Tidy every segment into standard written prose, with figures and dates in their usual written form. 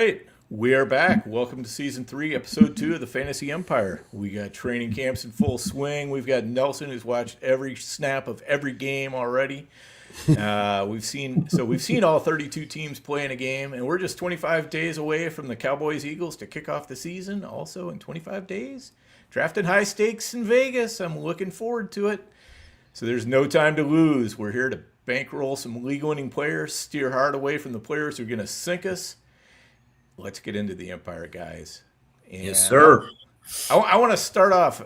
right, we are back. Welcome to season 3, episode 2 of the Fantasy Empire. We got training camps in full swing. We've got Nelson who's watched every snap of every game already. We've seen all 32 teams playing a game, and we're just 25 days away from the Cowboys Eagles to kick off the season. Also in 25 days, drafted high stakes in Vegas. I'm looking forward to it. So there's no time to lose. We're here to bankroll some league-winning players, steer hard away from the players who are going to sink us. Let's get into the Empire, guys. And yes, sir. I want to start off.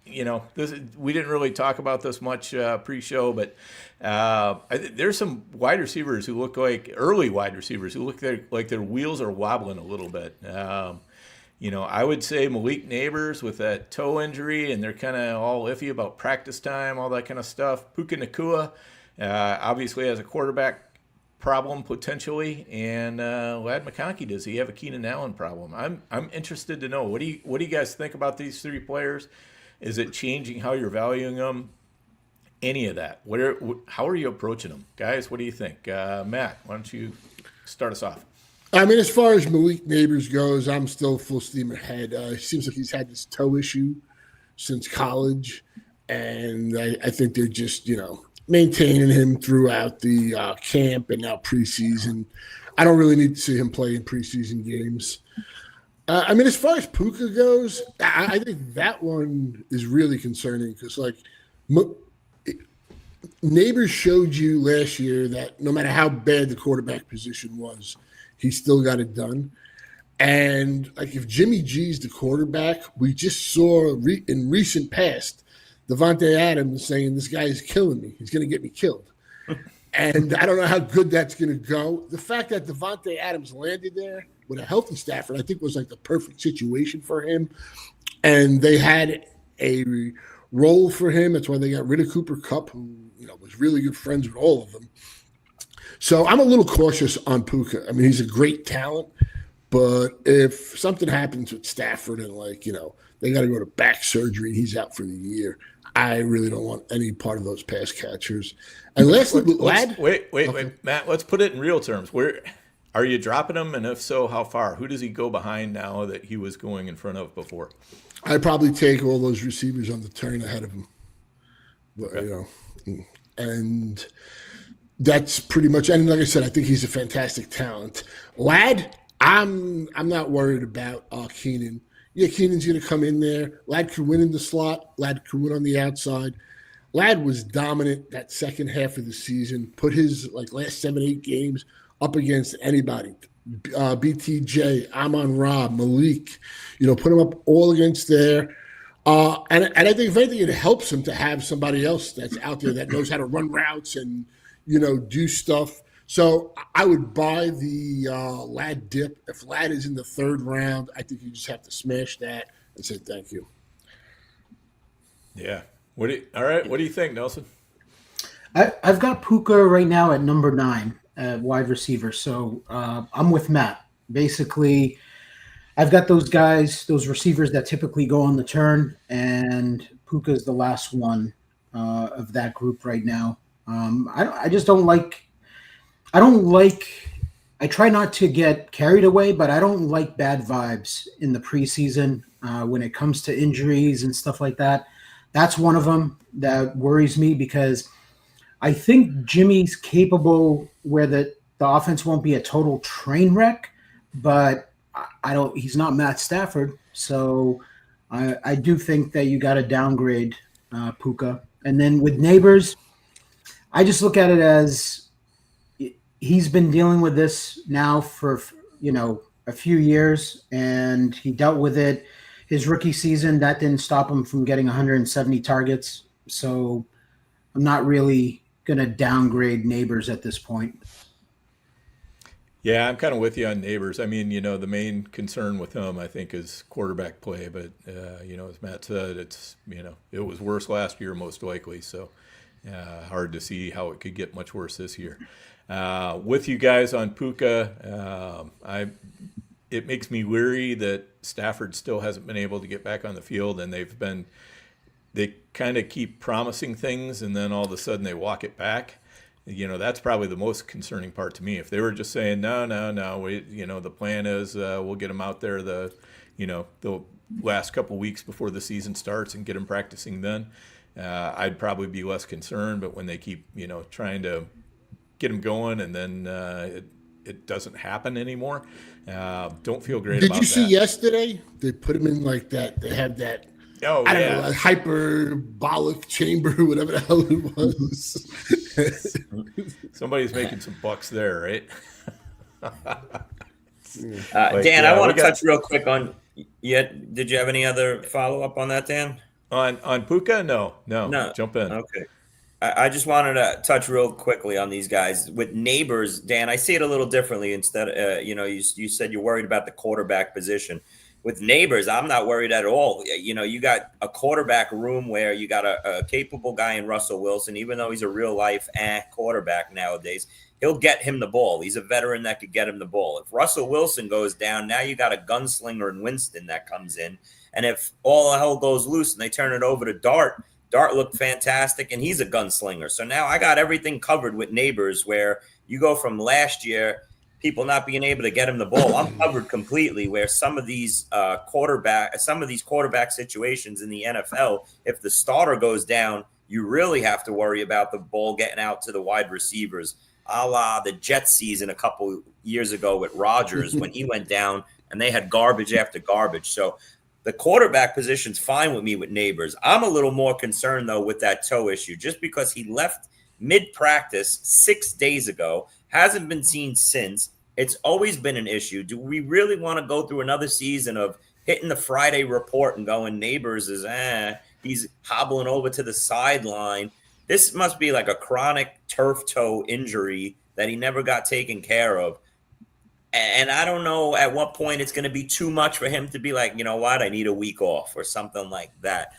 We didn't really talk about this much pre-show, but there's some wide receivers who look like early wide receivers who look like their wheels are wobbling a little bit. I would say Malik Nabors with that toe injury, and they're kind of all iffy about practice time, all that kind of stuff. Puka Nacua obviously has a quarterback problem potentially, and Lad McConkey, does he have a Keenan Allen problem? I'm interested to know, what do you guys think about these three players? Is it changing how you're valuing them? Any of that? How are you approaching them, guys? What do you think? Matt, why don't you start us off? I mean, as far as Malik Nabors goes, I'm still full steam ahead. It seems like he's had this toe issue since college, and I think they're just maintaining him throughout the camp and now preseason. I don't really need to see him play in preseason games. As far as Puka goes, I think that one is really concerning because, Nabors showed you last year that no matter how bad the quarterback position was, he still got it done. And, if Jimmy G's the quarterback, we just saw in recent past Davante Adams saying, this guy is killing me. He's going to get me killed. And I don't know how good that's going to go. The fact that Davante Adams landed there with a healthy Stafford, I think was the perfect situation for him. And they had a role for him. That's why they got rid of Cooper Kupp, who was really good friends with all of them. So I'm a little cautious on Puka. He's a great talent. But if something happens with Stafford and, they got to go to back surgery and he's out for the year, I really don't want any part of those pass catchers. And lastly, wait, Matt, let's put it in real terms. Where are you dropping him? And if so, how far? Who does he go behind now that he was going in front of before? I'd probably take all those receivers on the turn ahead of him. Okay. And that's pretty much, and like I said, I think he's a fantastic talent. Lad, I'm not worried about Keenan. Yeah, Keenan's going to come in there. Lad could win in the slot. Lad could win on the outside. Lad was dominant that second half of the season, put his last 7-8 games up against anybody. BTJ, Amon-Ra, Malik, put him up all against there. And I think if anything, it helps him to have somebody else that's out there that knows how to run routes and, do stuff. So I would buy the Lad dip. If Lad is in the third round, I think you just have to smash that and say thank you. Yeah. All right. What do you think, Nelson? I've got Puka right now at number 9 at wide receiver. So I'm with Matt. Basically, I've got those guys, those receivers that typically go on the turn, and Puka is the last one of that group right now. I try not to get carried away, but I don't like bad vibes in the preseason when it comes to injuries and stuff like that. That's one of them that worries me because I think Jimmy's capable where the offense won't be a total train wreck, but he's not Matt Stafford. So I do think that you got to downgrade Puka. And then with Nabors, I just look at it as he's been dealing with this now for, a few years, and he dealt with it his rookie season. That didn't stop him from getting 170 targets. So I'm not really going to downgrade Nabors at this point. Yeah, I'm kind of with you on Nabors. The main concern with him, I think, is quarterback play. But, as Matt said, it was worse last year most likely. So hard to see how it could get much worse this year. With you guys on Puka, it makes me weary that Stafford still hasn't been able to get back on the field, and they kind of keep promising things, and then all of a sudden they walk it back. that's probably the most concerning part to me. If they were just saying, no, the plan is we'll get him out there the last couple weeks before the season starts and get him practicing then, I'd probably be less concerned. But when they keep, trying to get him going and then it doesn't happen anymore, don't feel great about that. Did you see yesterday? They put him in like that. They had that. Oh, I don't know, a hyperbolic chamber, whatever the hell it was. Somebody's making some bucks there, right? Dan, I want to touch real quick on. Did you have any other follow up on that, Dan? On Puka? No. Jump in. Okay. I just wanted to touch real quickly on these guys with Nabors. Dan, I see it a little differently. Instead, you said you're worried about the quarterback position. With Nabors, I'm not worried at all. You got a quarterback room where you got a capable guy in Russell Wilson, even though he's a real life quarterback nowadays. He'll get him the ball. He's a veteran that could get him the ball. If Russell Wilson goes down, now you got a gunslinger in Winston that comes in. And if all the hell goes loose and they turn it over to Dart looked fantastic, and he's a gunslinger. So now I got everything covered with Nabors, where you go from last year, people not being able to get him the ball. I'm covered completely, where some of these quarterback situations in the NFL, if the starter goes down, you really have to worry about the ball getting out to the wide receivers, a la the Jets season a couple years ago with Rodgers when he went down and they had garbage after garbage. So the quarterback position's fine with me with Nabors. I'm a little more concerned, though, with that toe issue, just because he left mid-practice 6 days ago, hasn't been seen since. It's always been an issue. Do we really want to go through another season of hitting the Friday report and going, Nabors is, he's hobbling over to the sideline? This must be like a chronic turf toe injury that he never got taken care of. And I don't know at what point it's going to be too much for him to be like, you know what, I need a week off or something like that.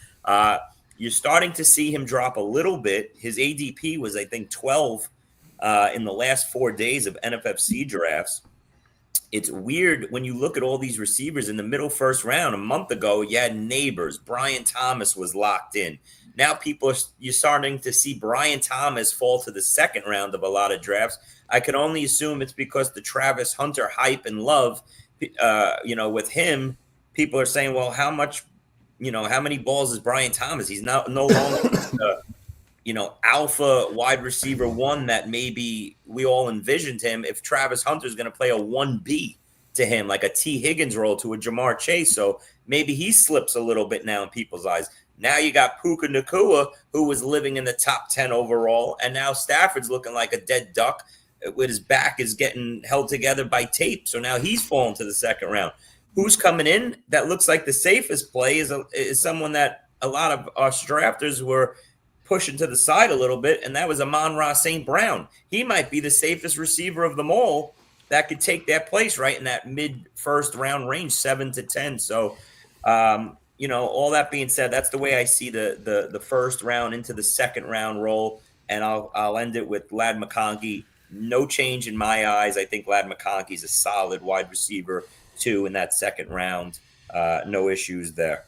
You're starting to see him drop a little bit. His ADP was, I think, 12 in the last 4 days of NFFC drafts. It's weird when you look at all these receivers in the middle first round. A month ago, you had Nabors. Brian Thomas was locked in. Now you're starting to see Brian Thomas fall to the second round of a lot of drafts. I can only assume it's because the Travis Hunter hype and love, with him, people are saying, well, how many balls is Brian Thomas? He's no longer alpha wide receiver one that maybe we all envisioned him. If Travis Hunter's going to play a 1B to him, like a T. Higgins role to a Jamar Chase. So maybe he slips a little bit now in people's eyes. Now you got Puka Nacua, who was living in the top 10 overall, and now Stafford's looking like a dead duck with his back is getting held together by tape. So now he's fallen to the second round. Who's coming in that looks like the safest play is someone that a lot of us drafters were pushing to the side a little bit, and that was Amon-Ra St. Brown. He might be the safest receiver of them all that could take that place right in that mid-first round range, 7 to 10. So, all that being said, that's the way I see the first round into the second round roll, and I'll end it with Ladd McConkey. No change in my eyes. I think Ladd McConkey is a solid wide receiver, too, in that second round. No issues there.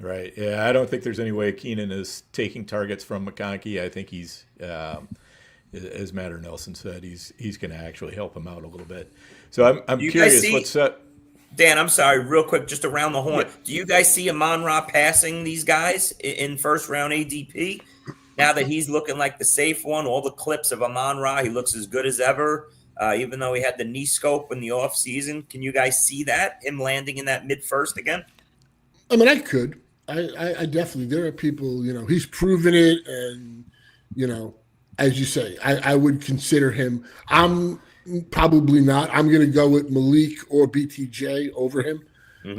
Right. Yeah, I don't think there's any way Keenan is taking targets from McConkey. I think he's, as Matt or Nelson said, he's going to actually help him out a little bit. So I'm curious what's up. Dan, I'm sorry, real quick, just around the horn. Yeah. Do you guys see Amon-Ra passing these guys in first round ADP? Now that he's looking like the safe one, all the clips of Amon-Ra, he looks as good as ever, even though he had the knee scope in the offseason. Can you guys see that, him landing in that mid-first again? I mean, I could. I definitely, there are people, he's proven it. And, as you say, I would consider him. I'm probably not. I'm going to go with Malik or BTJ over him,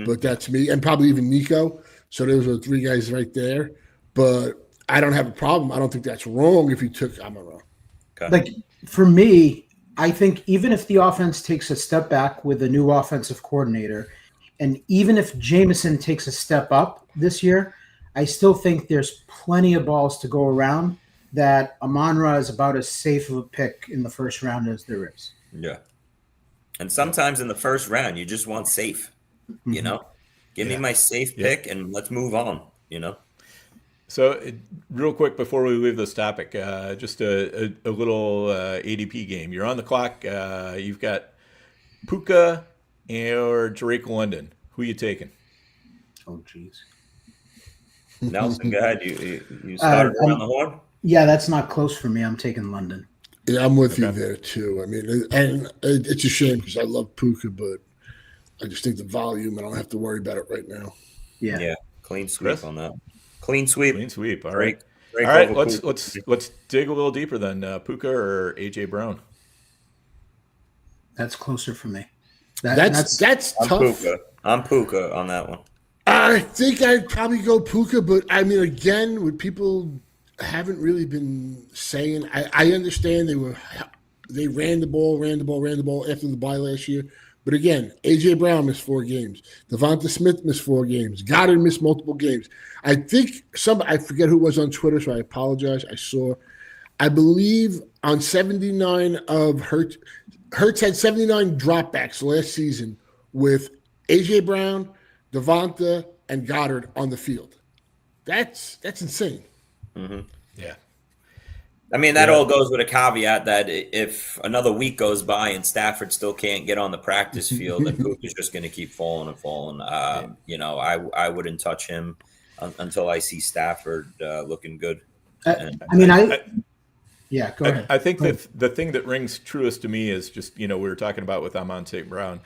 but that's me. And probably even Nico. So those are 3 guys right there. But I don't have a problem. I don't think that's wrong if you took Amon-Ra. Okay. Like, for me, I think even if the offense takes a step back with a new offensive coordinator, and even if Jameson takes a step up this year, I still think there's plenty of balls to go around that Amon-Ra is about as safe of a pick in the first round as there is. Yeah. And sometimes in the first round, you just want safe, Give me my safe pick and let's move on, So, real quick before we leave this topic, just a little ADP game. You're on the clock. You've got Puka or Drake London. Who you taking? Oh, jeez. Nelson, go ahead. You started around the horn. Yeah, that's not close for me. I'm taking London. Yeah, I'm with you there too. I mean, and it's a shame because I love Puka, but I just think the volume, I don't have to worry about it right now. Yeah. Clean sweep Chris? on that. Clean sweep. Clean sweep. All Drake- right. Drake All right. over Let's dig a little deeper then. Puka or AJ Brown? That's closer for me. That's I'm tough. Puka. I'm Puka on that one. I think I'd probably go Puka, but I mean, again, what people haven't really been saying, I understand they ran the ball after the bye last year. But again, AJ Brown missed 4 games. Devonta Smith missed 4 games. Goddard missed multiple games. I think I forget who it was on Twitter, so I apologize. I believe on 79 of Hurts had 79 dropbacks last season with AJ Brown, Devonta, and Goddard on the field. That's insane. Mm-hmm. Yeah. I mean, that all goes with a caveat that if another week goes by and Stafford still can't get on the practice field, then Puka's just going to keep falling and falling. I wouldn't touch him until I see Stafford looking good. Go ahead. I think that the thing that rings truest to me is just, we were talking about with Amon St. Brown.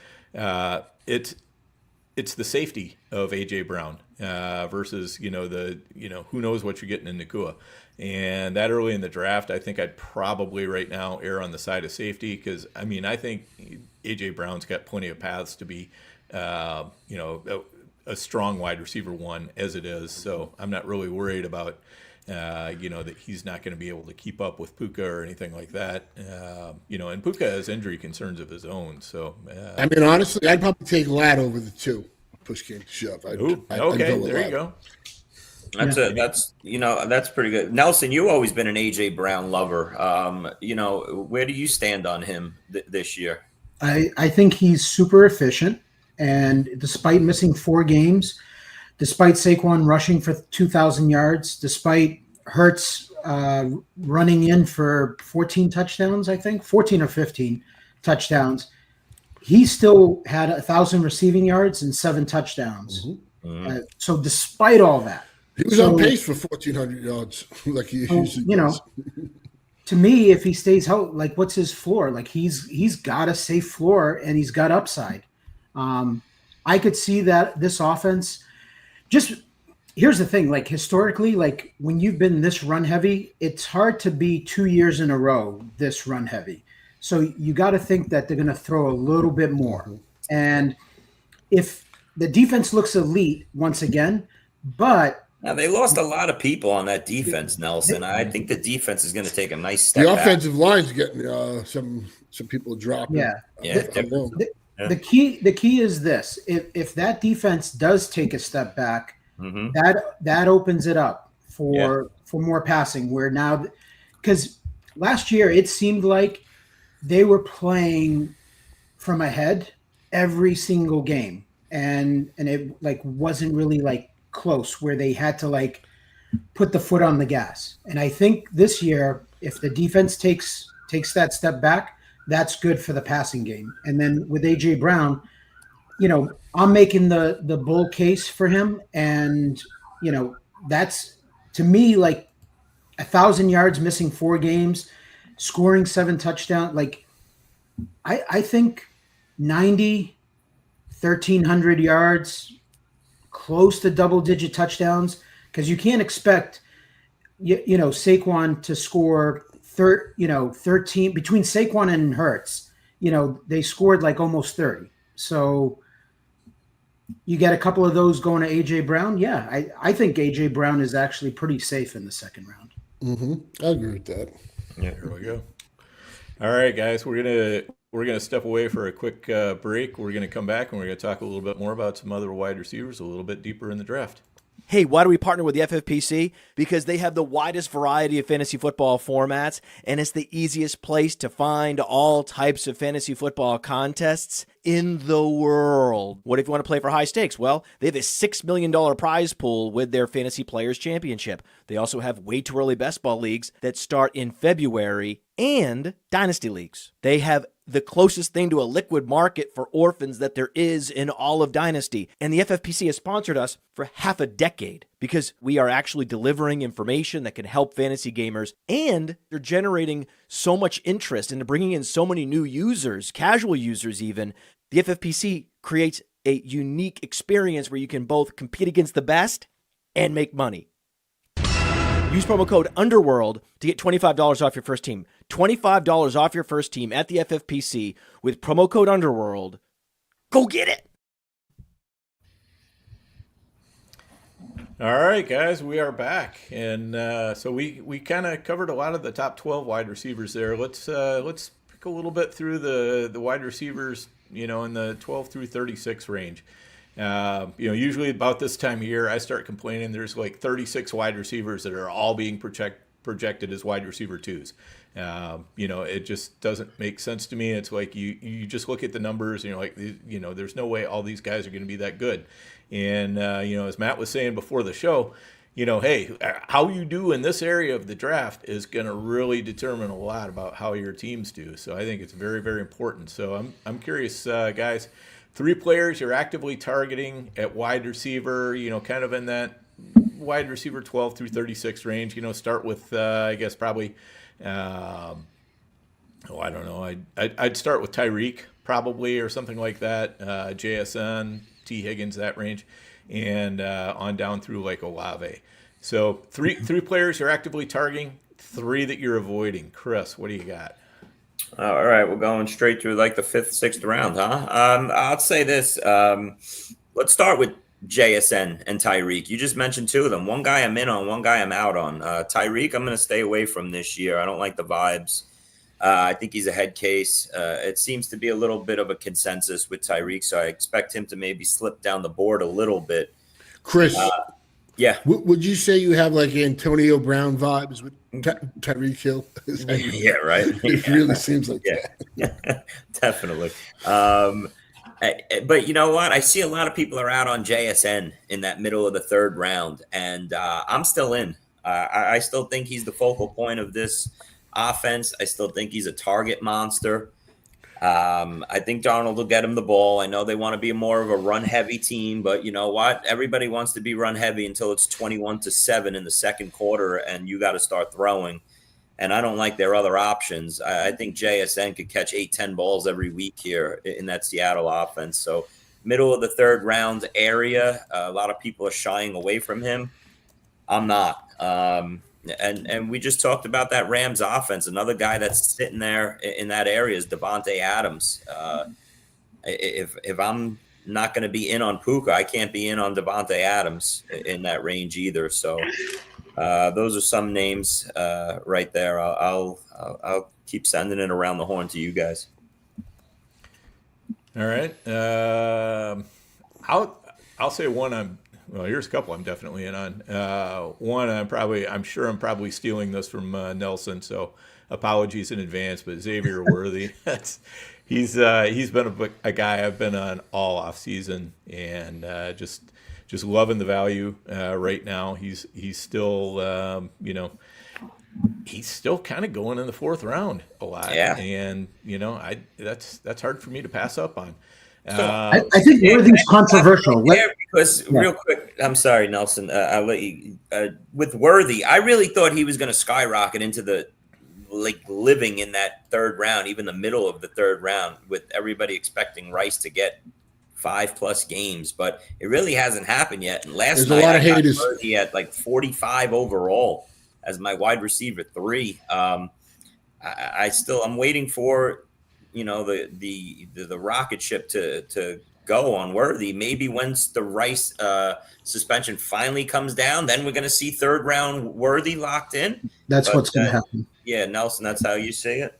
It's the safety of AJ Brown versus, who knows what you're getting in Nacua. And that early in the draft, I think I'd probably right now err on the side of safety because, I think AJ Brown's got plenty of paths to be, a strong wide receiver one as it is. So I'm not really worried about, that he's not going to be able to keep up with Puka or anything like that. And Puka has injury concerns of his own. So, honestly, I'd probably take Ladd over the 2. Push came to shove. I'd there Ladd. you go. That's pretty good. Nelson, you've always been an AJ Brown lover. Where do you stand on him this year? I think he's super efficient, and despite missing 4 games, despite Saquon rushing for 2,000 yards, despite Hurts running in for 14 touchdowns, I think 14 or 15 touchdowns, he still had 1,000 receiving yards and 7 touchdowns. Mm-hmm. So despite all that, he was on pace for 1,400 yards, like he usually does. To me, if he stays out, like what's his floor? Like he's got a safe floor and he's got upside. I could see that this offense. Just here's the thing: like historically, like when you've been this run heavy, it's hard to be 2 years in a row this run heavy. So you got to think that they're going to throw a little bit more. And if the defense looks elite once again, but now, they lost a lot of people on that defense, Nelson. I think the defense is going to take a nice step back. The offensive line's getting some people dropping. The key is this: if that defense does take a step back, mm-hmm. that opens it up for more passing. Where now, because last year it seemed like they were playing from ahead every single game, and it like wasn't really like close where they had to like put the foot on the gas. And I think this year, if the defense takes that step back, that's good for the passing game. And then with AJ Brown, I'm making the bull case for him. And, that's to me, like 1,000 yards, missing 4 games, scoring 7 touchdowns. Like I think 90, 1,300 yards, close to double-digit touchdowns, because you can't expect, Saquon to score 13 between Saquon and Hurts. They scored like almost 30. So you get a couple of those going to AJ Brown. Yeah, I think AJ Brown is actually pretty safe in the second round. Mm-hmm. I agree with that. Yeah, here we go. All right, guys, we're gonna step away for a quick break. We're gonna come back and we're gonna talk a little bit more about some other wide receivers, a little bit deeper in the draft. Hey, why do we partner with the FFPC? Because they have the widest variety of fantasy football formats, and it's the easiest place to find all types of fantasy football contests in the world. What if you want to play for high stakes? Well, they have a $6 million prize pool with their Fantasy Players Championship. They also have way too early best ball leagues that start in February and dynasty leagues. They have the closest thing to a liquid market for orphans that there is in all of Dynasty. And the FFPC has sponsored us for half a decade because we are actually delivering information that can help fantasy gamers, and they're generating so much interest and bringing in so many new users, casual users even. The FFPC creates a unique experience where you can both compete against the best and make money. Use promo code UNDERWORLD to get $25 off your first team. $25 off your first team at the FFPC with promo code UNDERWORLD. Go get it! All right, guys, we are back, and so we kind of covered a lot of the top 12 wide receivers there. Let's pick a little bit through the wide receivers, in the 12 through 36 range. Usually about this time of year, I start complaining there's like 36 wide receivers that are all being projected as wide receiver twos. It just doesn't make sense to me. It's like you just look at the numbers and you're like, there's no way all these guys are going to be that good. And, as Matt was saying before the show, hey, how you do in this area of the draft is going to really determine a lot about how your teams do. So I think it's very, very important. So I'm curious, guys, 3 players you're actively targeting at wide receiver, kind of in that wide receiver 12 through 36 range. Start with, I guess, probably, I don't know. I'd start with Tyreek probably, or something like that. JSN, T. Higgins, that range, and on down through like Olave. So three players you're actively targeting, 3 that you're avoiding. Chris, what do you got? All right, we're going straight through like the 5th, 6th round, huh? I'll say this. Let's start with JSN and Tyreek. You just mentioned 2 of them. One guy I'm in on, one guy I'm out on. Tyreek, I'm going to stay away from this year. I don't like the vibes. I think he's a head case. It seems to be a little bit of a consensus with Tyreek, so I expect him to maybe slip down the board a little bit. Chris, yeah. Would you say you have like Antonio Brown vibes with Tyreek Hill? Yeah, right. It really seems like that. Definitely. But you know what? I see a lot of people are out on JSN in that middle of the 3rd round, and I'm still in. I still think he's the focal point of this offense. I still think he's a target monster. I think Darnold will get him the ball. I know they want to be more of a run-heavy team, but you know what? Everybody wants to be run-heavy until it's 21-7 in the 2nd quarter, and you got to start throwing. And I don't like their other options. I think JSN could catch 8-10 balls every week here in that Seattle offense. So middle of the 3rd round area, a lot of people are shying away from him. I'm not. And we just talked about that Rams offense. Another guy that's sitting there in that area is Devontae Adams. If I'm not going to be in on Puka, I can't be in on Devontae Adams in that range either. So those are some names right there. I'll keep sending it around the horn to you guys. All right. I'll say one. Here's a couple I'm definitely in on. One, I'm sure I'm probably stealing this from Nelson, so apologies in advance. But Xavier Worthy, he's been a guy I've been on all off season, and just loving the value right now. He's still he's still kind of going in the 4th round a lot, and that's hard for me to pass up on. I think Worthy's controversial. Real quick, I'm sorry, Nelson. I'll let you. With Worthy, I really thought he was going to skyrocket into the living in that 3rd round, even the middle of the 3rd round, with everybody expecting Rice to get 5+ games, but it really hasn't happened yet. And last night, I got Worthy at like 45 overall as my wide receiver 3. I'm waiting for the rocket ship to go on Worthy. Maybe once the Rice suspension finally comes down, then we're going to see 3rd round Worthy locked in. That's what's going to happen. Yeah, Nelson, that's how you see it.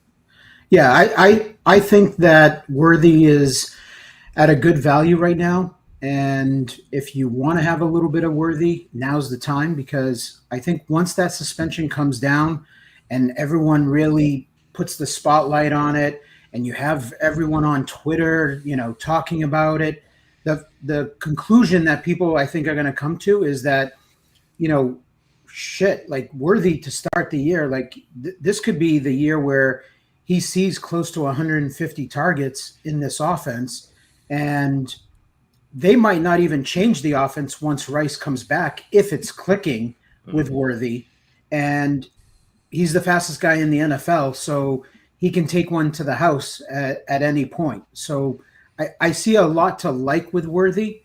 Yeah, I think that Worthy is at a good value right now, And if you want to have a little bit of Worthy, now's the time, because I think once that suspension comes down and everyone really puts the spotlight on it and you have everyone on Twitter, talking about it, the conclusion that people I think are going to come to is that, like Worthy to start the year, like this could be the year where he sees close to 150 targets in this offense, and they might not even change the offense once Rice comes back if it's clicking with Worthy. And he's the fastest guy in the NFL, so he can take one to the house at any point. So I see a lot to like with Worthy,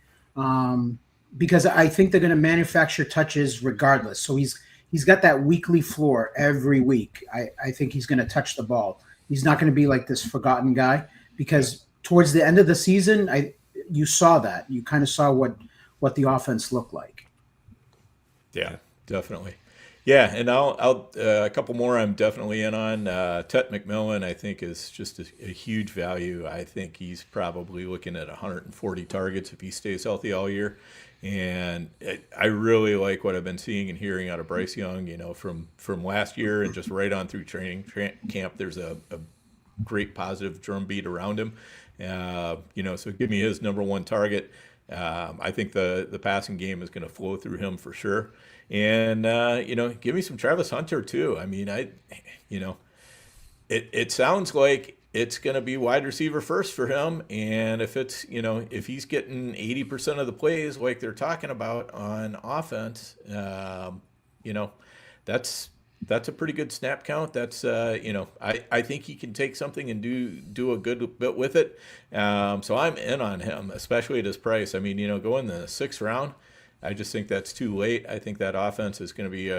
because I think they're going to manufacture touches regardless. So he's got that weekly floor every week. I think he's going to touch the ball. He's not going to be like this forgotten guy, because towards the end of the season, you saw that. You kind of saw what the offense looked like. Yeah, definitely. Yeah, and I'll a couple more I'm definitely in on. Tet McMillan, I think, is just a huge value. I think he's probably looking at 140 targets if he stays healthy all year. And I really like what I've been seeing and hearing out of Bryce Young, from last year and just right on through training camp. There's a great positive drumbeat around him. So give me his number one target. I think the passing game is going to flow through him for sure. And, give me some Travis Hunter too. I mean, it sounds like it's going to be wide receiver first for him. And if it's, if he's getting 80% of the plays like they're talking about on offense, that's a pretty good snap count. That's, I think he can take something and do a good bit with it. So I'm in on him, especially at his price. I mean, go in the 6th round. I just think that's too late. I think that offense is going to be,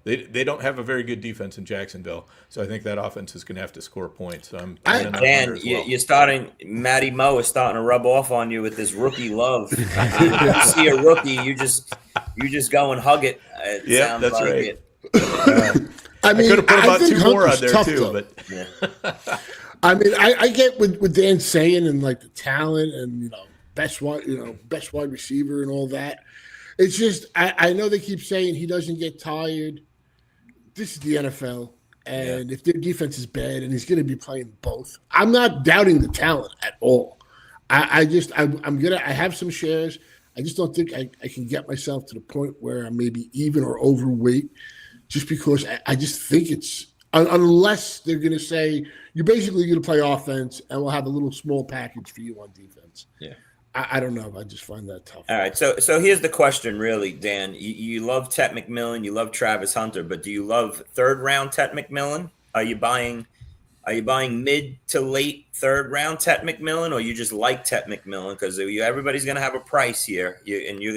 they don't have a very good defense in Jacksonville. So I think that offense is going to have to score points. So I'm in on Hunter as well. You're starting, Matty Mo is starting to rub off on you with this rookie love. You see a rookie, you just go and hug it. Yeah, that's like right. I mean, I could have put about 2 more on there tough, too, though. but Yeah. I mean, I get what Dan's saying and like the talent and best wide receiver and all that. It's just I know they keep saying he doesn't get tired. This is the NFL, and if their defense is bad and he's going to be playing both, I'm not doubting the talent at all. I have some shares. I just don't think I can get myself to the point where I'm maybe even or overweight, just because I just think it's unless they're going to say you're basically going to play offense and we'll have a little small package for you on defense. Yeah. I don't know. I just find that tough. All right. So here's the question, really, Dan. You love Tet McMillan, you love Travis Hunter, but do you love 3rd round Tet McMillan? Are you buying mid to late 3rd round Tet McMillan, or you just like Tet McMillan because everybody's going to have a price here,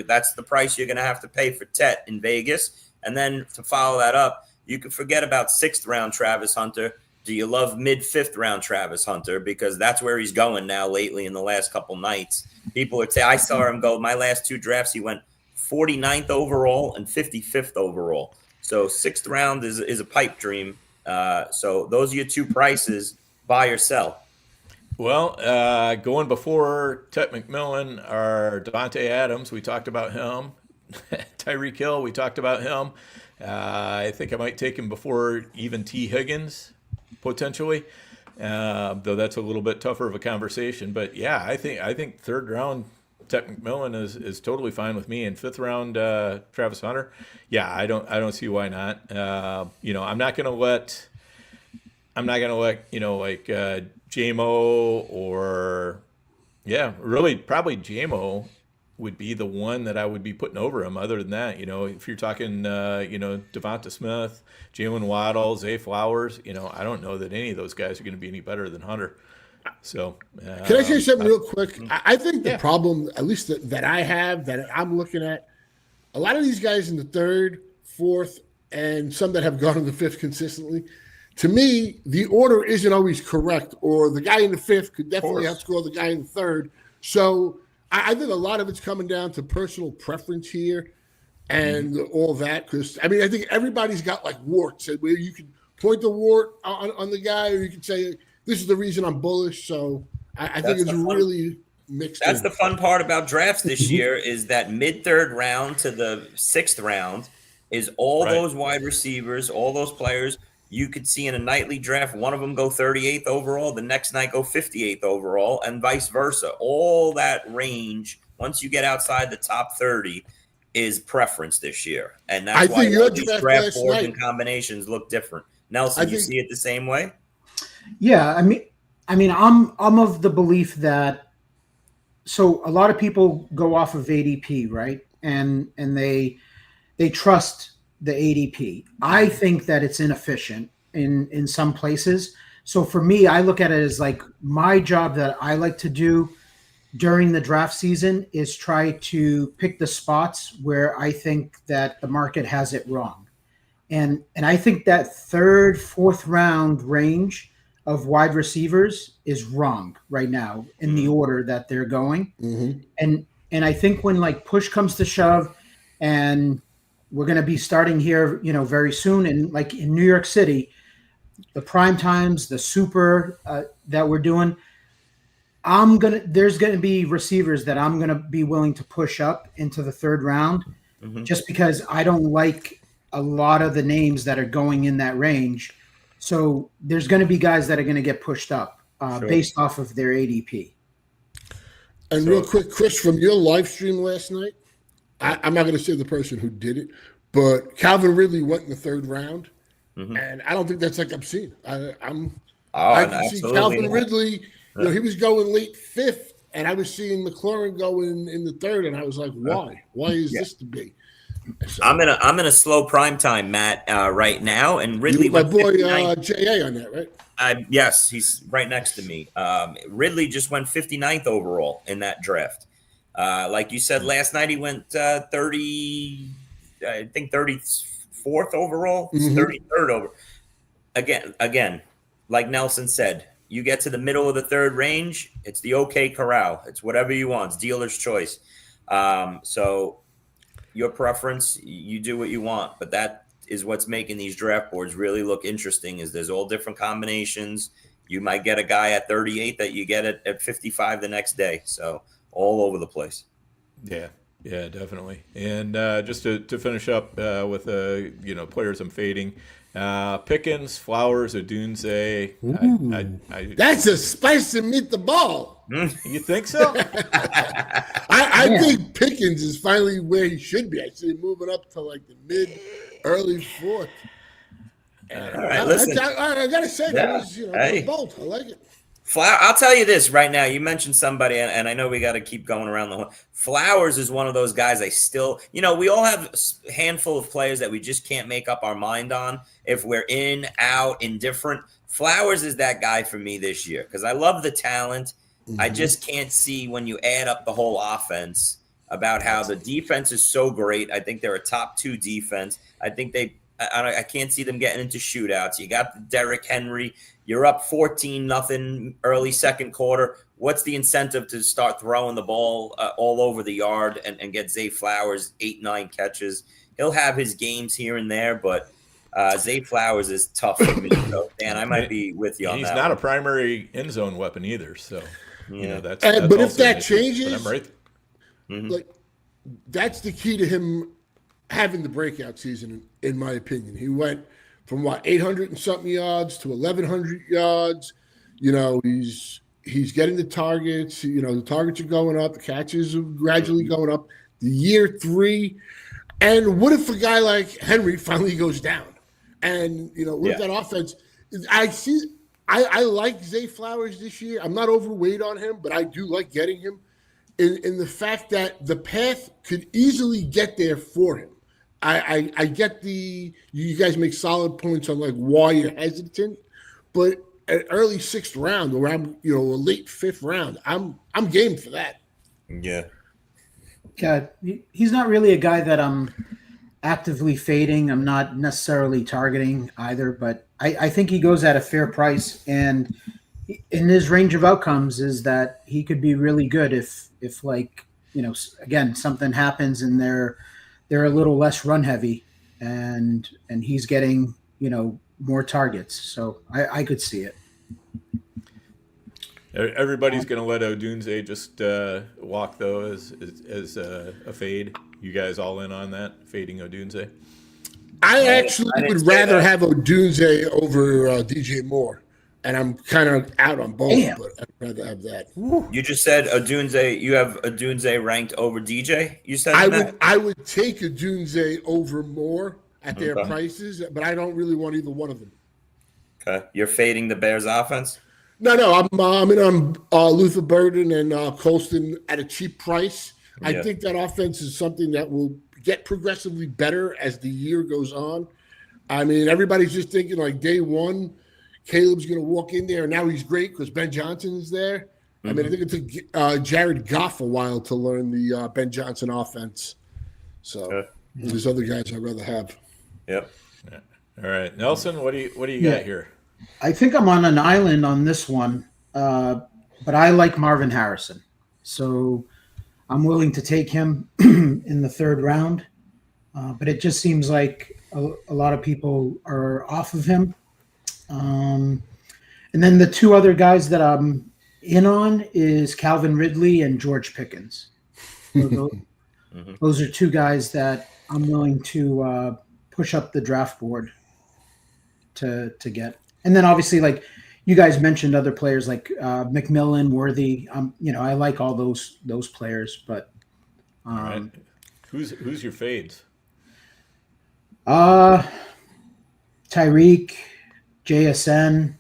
that's the price you're going to have to pay for Tet in Vegas, and then to follow that up, you can forget about 6th round Travis Hunter. Do you love mid 5th round Travis Hunter, because that's where he's going now lately in the last couple nights? People would say, I saw him go my last 2 drafts. He went 49th overall and 55th overall. So 6th round is a pipe dream. So those are your 2 prices, buy or sell. Well, going before Tet McMillan are Devontae Adams. We talked about him. Tyreek Hill, we talked about him. I think I might take him before even T. Higgins, potentially. Though that's a little bit tougher of a conversation. But yeah, I think 3rd round Tet McMillan is totally fine with me. And 5th round Travis Hunter, yeah, I don't see why not. I'm not gonna let JMO or really probably JMO would be the one that I would be putting over him. Other than that, if you're talking, Devonta Smith, Jalen Waddle, Zay Flowers, I don't know that any of those guys are going to be any better than Hunter. So, can I say something real quick? I think the problem, at least that I have, that I'm looking at, a lot of these guys in the 3rd, 4th, and some that have gone in the 5th consistently. To me, the order isn't always correct, or the guy in the 5th could definitely outscore the guy in the 3rd. So I think a lot of it's coming down to personal preference here and all that. Because, I mean, I think everybody's got like warts where you can point the wart on the guy, or you can say, this is the reason I'm bullish. So I think it's really mixed That's in. the fun part about drafts this year is that mid-third round to the 6th round is all Right. those wide receivers, all those players you could see in a nightly draft. One of them go 38th overall, the next night go 58th overall, and vice versa. All that range, once you get outside the top 30, is preference this year. And that's why your these draft draft last boards night, and combinations look different. Nelson, you see it the same way? Yeah, I mean, I'm of the belief that, so a lot of people go off of ADP, right? And they trust the ADP. I think that it's inefficient in some places. So for me, I look at it as like my job that I like to do during the draft season is try to pick the spots where I think that the market has it wrong. And I think that 3rd, 4th round range of wide receivers is wrong right now in the order that they're going. Mm-hmm. And I think when like push comes to shove, and we're going to be starting here, very soon, and like in New York City, the prime times, the super that we're doing, there's going to be receivers that I'm going to be willing to push up into the 3rd round, just because I don't like a lot of the names that are going in that range. So there's going to be guys that are going to get pushed up based off of their ADP. And real quick, Chris, from your live stream last night, I'm not going to say the person who did it, but Calvin Ridley went in the 3rd round, and I don't think that's like obscene. I can see Calvin Ridley. He was going late 5th, and I was seeing McLaurin go in the 3rd, and I was like, why? Why is this to be? So, I'm in a slow prime time, Matt, right now, and Ridley. My boy JA on that, right? Yes, he's right next to me. Ridley just went 59th overall in that draft. Like you said last night, he went 34th overall, 33rd over. Again, like Nelson said, you get to the middle of the 3rd range, it's the OK corral. It's whatever you want. It's dealer's choice. So your preference, you do what you want, but that is what's making these draft boards really look interesting. Is there's all different combinations. You might get a guy at 38 that you get at 55 the next day. So all over the place. Yeah, definitely. And just to finish up with players I'm fading. Pickens, Flowers, Odunze. That's a spice to meet the ball. You think so? I think Pickens is finally where he should be. I see him moving up to like the early 4th. All right, listen. I gotta say, that was bold. I like it. I'll tell you this right now. You mentioned somebody, and I know we got to keep going around the horn. Flowers is one of those guys I still, we all have a handful of players that we just can't make up our mind on if we're in, out, indifferent. Flowers is that guy for me this year because I love the talent. I just can't see when you add up the whole offense about how the defense is so great. I think they're a top 2 defense. I think I can't see them getting into shootouts. You got Derrick Henry. You're up 14-0 early 2nd quarter. What's the incentive to start throwing the ball all over the yard and get Zay Flowers 8-9 catches? He'll have his games here and there, but Zay Flowers is tough for me. So, Dan, I might be with you on that. He's not a primary end zone weapon either. So, that's but if that changes, I'm right. Like that's the key to him having the breakout season, in my opinion. He went from 800 and something yards to 1,100 yards. He's getting the targets. The targets are going up. The catches are gradually going up. The year 3. And what if a guy like Henry finally goes down? And, with that offense, I like Zay Flowers this year. I'm not overweight on him, but I do like getting him in the fact that the path could easily get there for him. I get you guys make solid points on like why you're hesitant, but an early 6th round or a late 5th round, I'm game for that. Yeah. Yeah, he's not really a guy that I'm actively fading. I'm not necessarily targeting either, but I think he goes at a fair price, and in his range of outcomes is that he could be really good if again, something happens and they're a little less run heavy and he's getting, more targets. So I could see it. Everybody's going to let Odunze just walk, though, as a fade. You guys all in on that, fading Odunze? I actually I didn't would say rather that. have Odunze over DJ Moore, and I'm kind of out on both, Damn. but I'd rather have that. You just said Odunze. You have Odunze ranked over DJ. You said I would take Odunze over Moore at their Okay. prices, but I don't really want either one of them. Okay. You're fading the Bears offense. No, I'm in on Luther Burden and Colston at a cheap price. I Yeah. think that offense is something that will get progressively better as the year goes on. I mean, everybody's just thinking like day one, Caleb's going to walk in there, and now he's great because Ben Johnson is there. I mean, I think it took Jared Goff a while to learn the Ben Johnson offense. So there's other guys I'd rather have. Yep. All right, Nelson, what do you got here? I think I'm on an island on this one, but I like Marvin Harrison. So I'm willing to take him in the third round. But it just seems like a lot of people are off of him. And then the two other guys that I'm in on is Calvin Ridley and George Pickens. So those are two guys that I'm willing to push up the draft board to get. And then obviously, like you guys mentioned, other players like McMillan, Worthy. I like all those players, but All right. Who's your fades? Tyreek, JSN.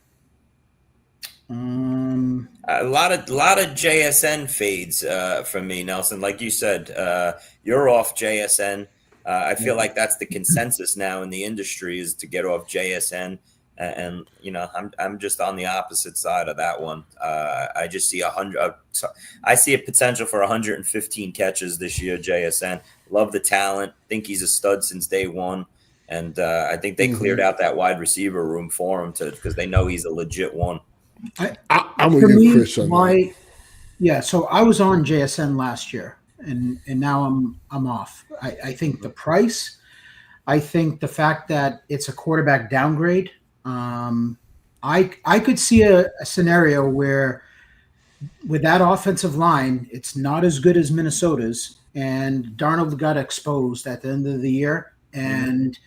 A lot of JSN fades for me, Nelson. Like you said, you're off JSN. I feel like that's the consensus now in the industry is to get off JSN, and I'm just on the opposite side of that one. I just see I see a potential for 115 catches this year. JSN, love the talent. Think he's a stud since day one, and I think they cleared out that wide receiver room for him because they know he's a legit one. I'm with you, Chris, on that. Yeah, so I was on JSN last year, and now I'm off. I think the price, I think the fact that it's a quarterback downgrade. I could see a scenario where with that offensive line, it's not as good as Minnesota's, and Darnold got exposed at the end of the year, and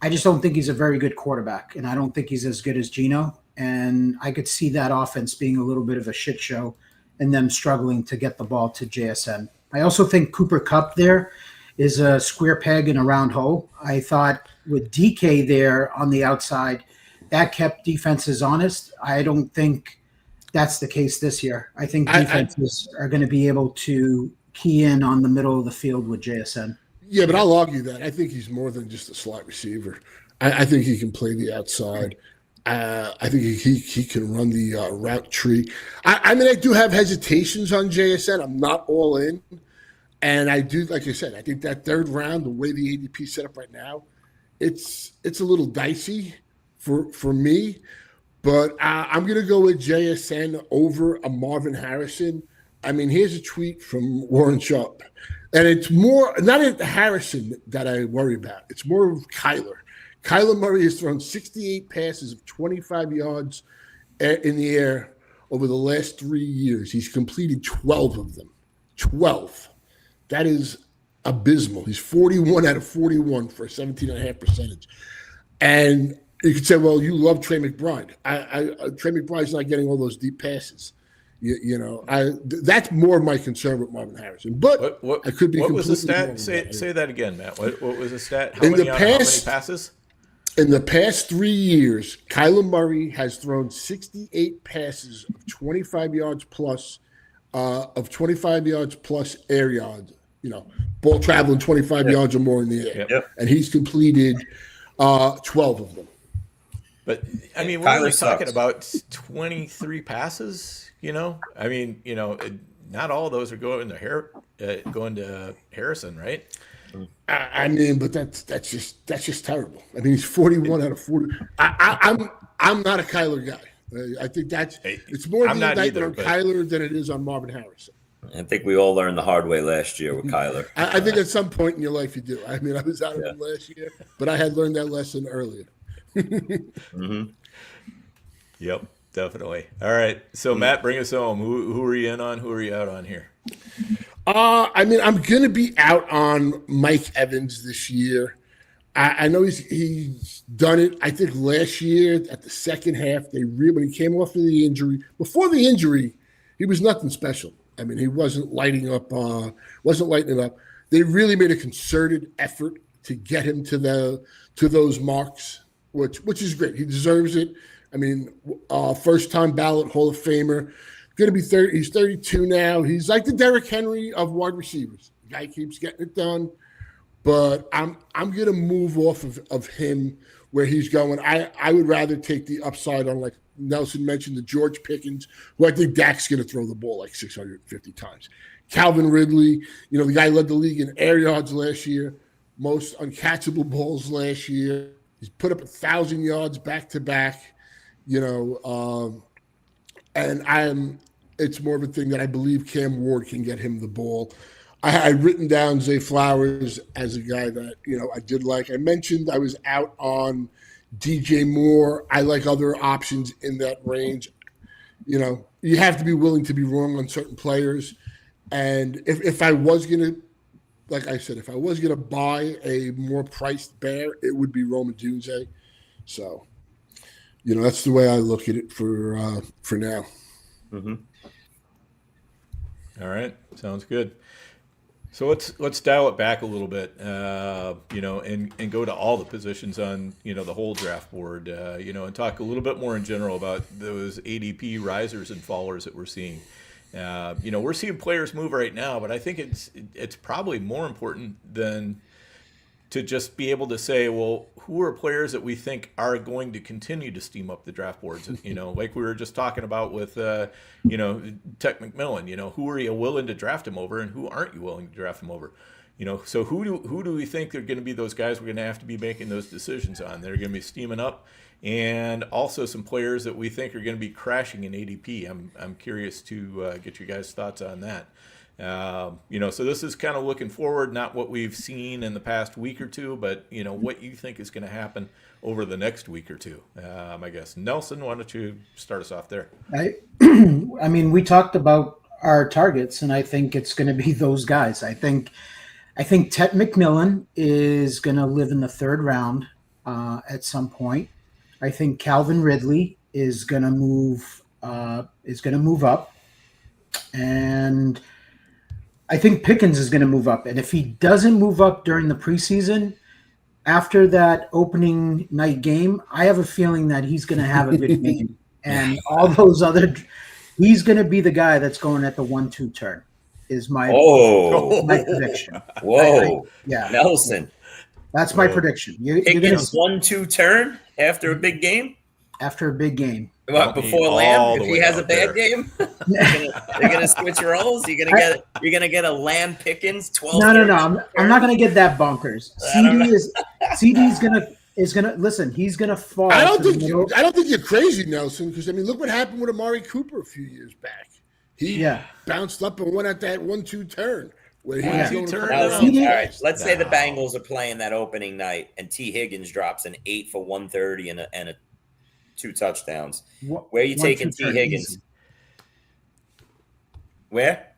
I just don't think he's a very good quarterback, and I don't think he's as good as Geno. And I could see that offense being a little bit of a shit show and them struggling to get the ball to JSN. I also think Cooper Kupp there is a square peg in a round hole. I thought with DK there on the outside, that kept defenses honest. I don't think that's the case this year. I think defenses are going to be able to key in on the middle of the field with JSN. Yeah, but I'll argue that. I think he's more than just a slot receiver. I think he can play the outside. I think he can run the route tree. I mean, I do have hesitations on JSN. I'm not all in. And I do, like I said, I think that third round, the way the ADP is set up right now, it's a little dicey for me. But I'm going to go with JSN over a Marvin Harrison. I mean, here's a tweet from Warren Sharp. And it's more, not Harrison that I worry about. It's more of Kyler. Kyler Murray has thrown 68 passes of 25 yards in the air over the last 3 years. He's completed 12 of them. 12. That is abysmal. He's 41 out of 41 for a 17.5 percentage. And you could say, well, you love Trey McBride. Trey McBride's not getting all those deep passes. That's more of my concern with Marvin Harrison. But I could be. What was the stat? Say that again, Matt. What was the stat? How many passes? In the past 3 years, Kyler Murray has thrown 68 passes of 25 yards plus, air yards. Ball traveling 25 yards or more in the air, and he's completed 12 of them. But I mean, we're only talking about 23 passes. I mean, not all of those are going to Harrison, right? I mean, but that's just terrible. I mean, he's 41 out of 40. I'm not a Kyler guy. I think it's more of the indictment on Kyler than it is on Marvin Harrison. I think we all learned the hard way last year with Kyler. I think at some point in your life you do. I mean, I was out of it last year, but I had learned that lesson earlier. Yep. Definitely. All right. So Matt, bring us home. Who are you in on? Who are you out on here? I mean, I'm going to be out on Mike Evans this year. I know he's done it. I think last year at the second half, when he came off of the injury, before the injury, he was nothing special. I mean, he wasn't lighting up. They really made a concerted effort to get him to those marks, which is great. He deserves it. I mean, first time ballot Hall of Famer. Going to be 30. He's 32 now. He's like the Derrick Henry of wide receivers. The guy keeps getting it done. But I'm going to move off of him where he's going. I would rather take the upside on, like Nelson mentioned, the George Pickens, who I think Dak's going to throw the ball like 650 times. Calvin Ridley, the guy led the league in air yards last year, most uncatchable balls last year. He's put up 1,000 yards back to back, and it's more of a thing that I believe Cam Ward can get him the ball. I've written down Zay Flowers as a guy that, I did like. I mentioned I was out on DJ Moore. I like other options in that range. You have to be willing to be wrong on certain players. And if I was going to, like I said, if I was going to buy a more priced bear, it would be Roma Dunze. So, that's the way I look at it for now. Mm-hmm. All right. Sounds good. So let's dial it back a little bit, and go to all the positions on, the whole draft board, and talk a little bit more in general about those ADP risers and fallers that we're seeing. We're seeing players move right now, but I think it's probably more important than to just be able to say, well, who are players that we think are going to continue to steam up the draft boards? Like we were just talking about with, Tech McMillan, who are you willing to draft him over and who aren't you willing to draft him over? So who do we think are going to be those guys we're going to have to be making those decisions on? They're going to be steaming up, and also some players that we think are going to be crashing in ADP. I'm curious to get your guys' thoughts on that. So this is kind of looking forward, not what we've seen in the past week or two, but, what you think is going to happen over the next week or two. I guess. Nelson, why don't you start us off there? I mean, we talked about our targets, and I think it's going to be those guys. I think Ted McMillan is going to live in the third round at some point. I think Calvin Ridley is going to move up, and I think Pickens is going to move up. And if he doesn't move up during the preseason, after that opening night game, I have a feeling that he's going to have a big game. And all those he's going to be the guy that's going at the 1-2 turn is my prediction. Whoa. Yeah. Nelson. That's my prediction. Pickens 1-2 turn after a big game? After a big game. What, before Lamb? If he has a bad game, they're gonna switch roles. You're gonna get a Lamb Pickens 12. No. I'm not gonna get that bonkers. CD's gonna listen. He's gonna fall. I don't think you're crazy, Nelson. Because look what happened with Amari Cooper a few years back. He bounced up and went at that 1-2 turn. Where he turn. All right, let's say the Bengals are playing that opening night, and T. Higgins drops an 8 for 130 and a 2 touchdowns. Where are you taking T. Higgins? Easy. Where?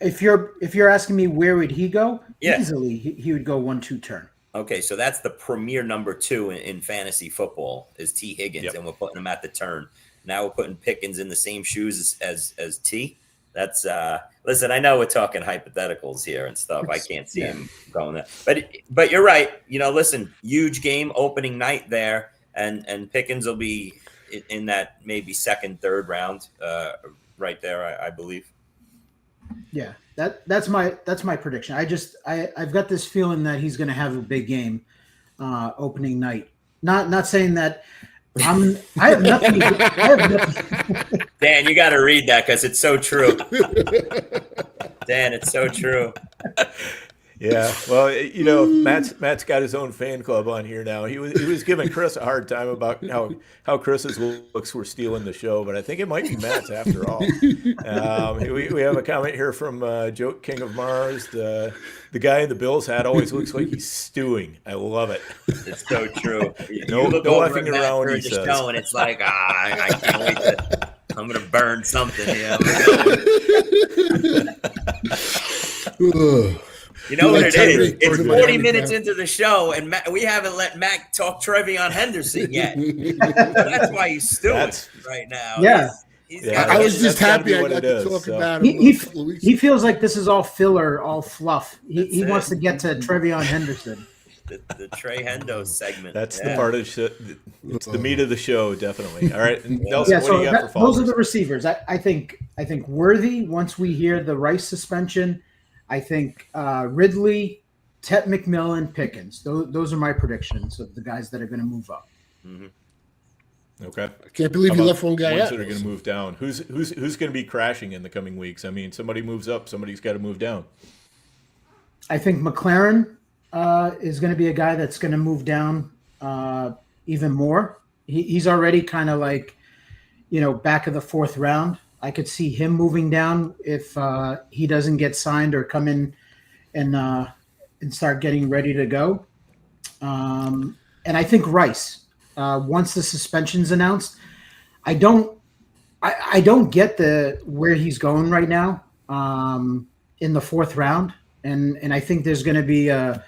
If you're asking me where would he go? Easily he would go 1-2 turn. Okay, so that's the premier number 2 in fantasy football is T. Higgins, and we're putting him at the turn. Now we're putting Pickens in the same shoes as T. That's listen, I know we're talking hypotheticals here and stuff. I can't see him going there. But you're right. Listen, huge game opening night there. And Pickens will be in that maybe second, third round, right there, I believe. Yeah, that's my prediction. I've got this feeling that he's going to have a big game opening night. Not saying that I have nothing. Dan, you got to read that because it's so true. Dan, it's so true. Yeah, well, Matt's got his own fan club on here now. He was giving Chris a hard time about how Chris's looks were stealing the show, but I think it might be Matt's after all. We have a comment here from Joke King of Mars. The guy in the Bills hat always looks like he's stewing. I love it. It's so true. No effing around, he says. Show and it's like, I can't wait to. I'm gonna burn something here. You know what it is? It's 40 minutes into the show, and we haven't let Mac talk Trevion Henderson yet. That's why he's stewing right now. Yeah. I was just happy I got to talk about him. He feels like this is all filler, all fluff. He wants to get to Trevion Henderson. The Trey Hendo segment. That's the part of the show. It's the meat of the show, definitely. All right, Nelson, what do you got for followers? Those are the receivers. I think Worthy. Once we hear the Rice suspension, I think Ridley, Tet McMillan, Pickens. Those are my predictions of the guys that are going to move up. Mm-hmm. Okay. I can't believe you left one guy out. Ones that are going to move down. Who's going to be crashing in the coming weeks? I mean, somebody moves up, somebody's got to move down. I think McLaren is going to be a guy that's going to move down even more. He's already kind of like, back of the fourth round. I could see him moving down if he doesn't get signed or come in and start getting ready to go. And I think Rice, once the suspension's announced, I don't get where he's going right now in the fourth round. And I think there's going to be a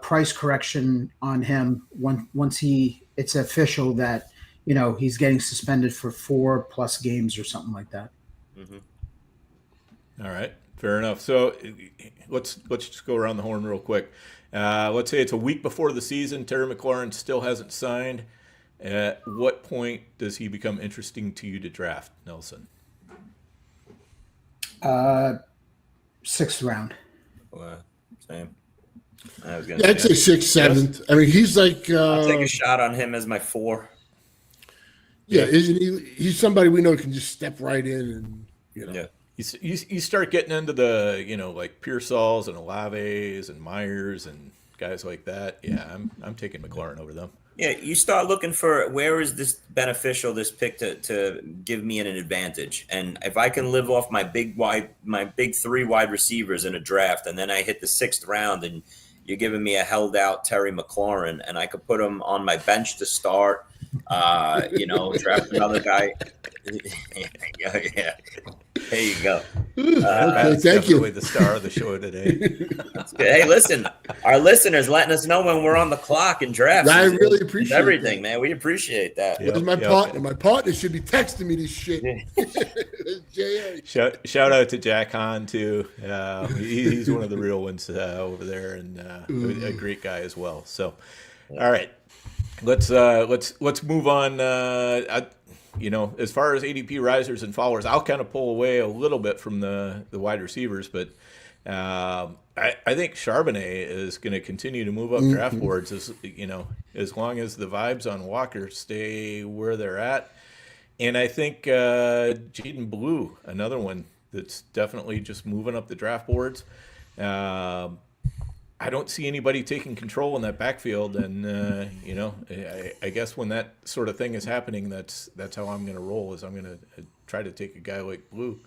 price correction on him once it's official that he's getting suspended for 4+ games or something like that. Mm-hmm. All right, fair enough. So let's just go around the horn real quick. Let's say it's a week before the season. Terry McLaurin still hasn't signed. At what point does he become interesting to you to draft, Nelson? 6th round. Same. I'd say 6th, 7th. I mean, he's like. I'll take a shot on him as my 4. Yeah, isn't he? He's somebody we know can just step right in and Yeah. You start getting into the like Pearsalls and Olaves and Myers and guys like that. Yeah, I'm taking McLaurin over them. Yeah, you start looking for where is this beneficial, this pick to give me an advantage. And if I can live off my big 3 wide receivers in a draft, and then I hit the 6th round and you're giving me a held out Terry McLaurin, and I could put him on my bench to start, draft another guy. Yeah. There you go. Okay, thank you. The star of the show today. Hey, listen, our listeners letting us know when we're on the clock and drafts. I really appreciate everything, that. Man. We appreciate that. What is my partner? My partner should be texting me this shit. Shout out to Jack Hahn too. He's one of the real ones over there, and a great guy as well. So, all right, let's move on. As far as ADP risers and fallers, I'll kind of pull away a little bit from the wide receivers, but I think Charbonnet is going to continue to move up draft boards as long as the vibes on Walker stay where they're at. And I think Jaden Blue, another one that's definitely just moving up the draft boards. I don't see anybody taking control in that backfield, and I guess when that sort of thing is happening, that's how I'm going to roll. Is I'm going to try to take a guy like Blue,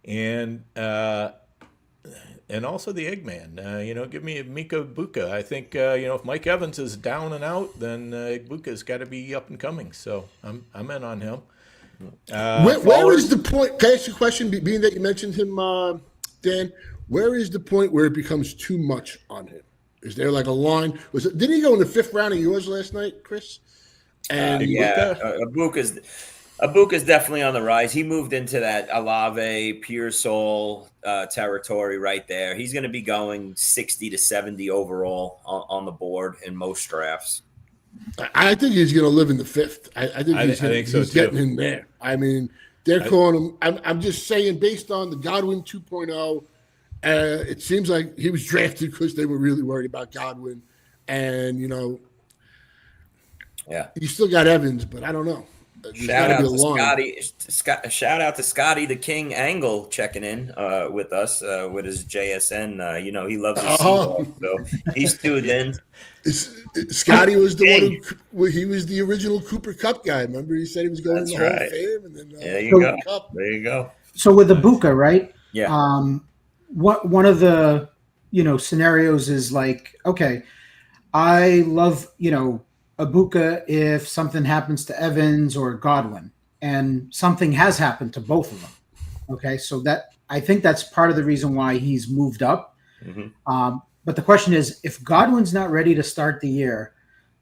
and also the Eggman. Give me Mika Puka. I think if Mike Evans is down and out, then Puka's got to be up and coming. So I'm in on him. Where is the point? Can I ask you a question? Being that you mentioned him, Dan. Where is the point where it becomes too much on him? Is there like a line? Didn't he go in the 5th round of yours last night, Chris? And Abuka's definitely on the rise. He moved into that Olave, Pearsall territory right there. He's going to be going 60 to 70 overall on the board in most drafts. I think he's going to live in the 5th. I think he's getting in there. I mean, they're calling him. I'm just saying, based on the Godwin 2.0. It seems like he was drafted because they were really worried about Godwin, and you still got Evans, but I don't know. Shout out to Scotty. Shout out to Scotty the King Angle checking in with us with his JSN. He loves his Seahawks, so he's tuned in. Scotty was the one he was the original Cooper Cup guy. Remember, he said he was going to the Hall of Fame, and then there you go. Cup. There you go. So with the Puka, right? Yeah. One of the scenarios is like, okay, I love Ibuka if something happens to Evans or Godwin, and something has happened to both of them. Okay, so that I think that's part of the reason why he's moved up. Mm-hmm. But the question is, if Godwin's not ready to start the year,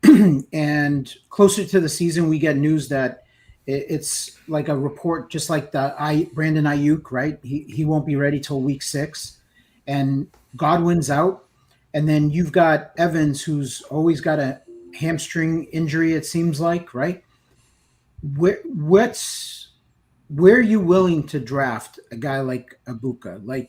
and closer to the season, we get news that it's like a report, just like Brandon Ayuk, right? He won't be ready till week 6, and Godwin's out, and then you've got Evans, who's always got a hamstring injury, it seems like, right? Where are you willing to draft a guy like Ibuka?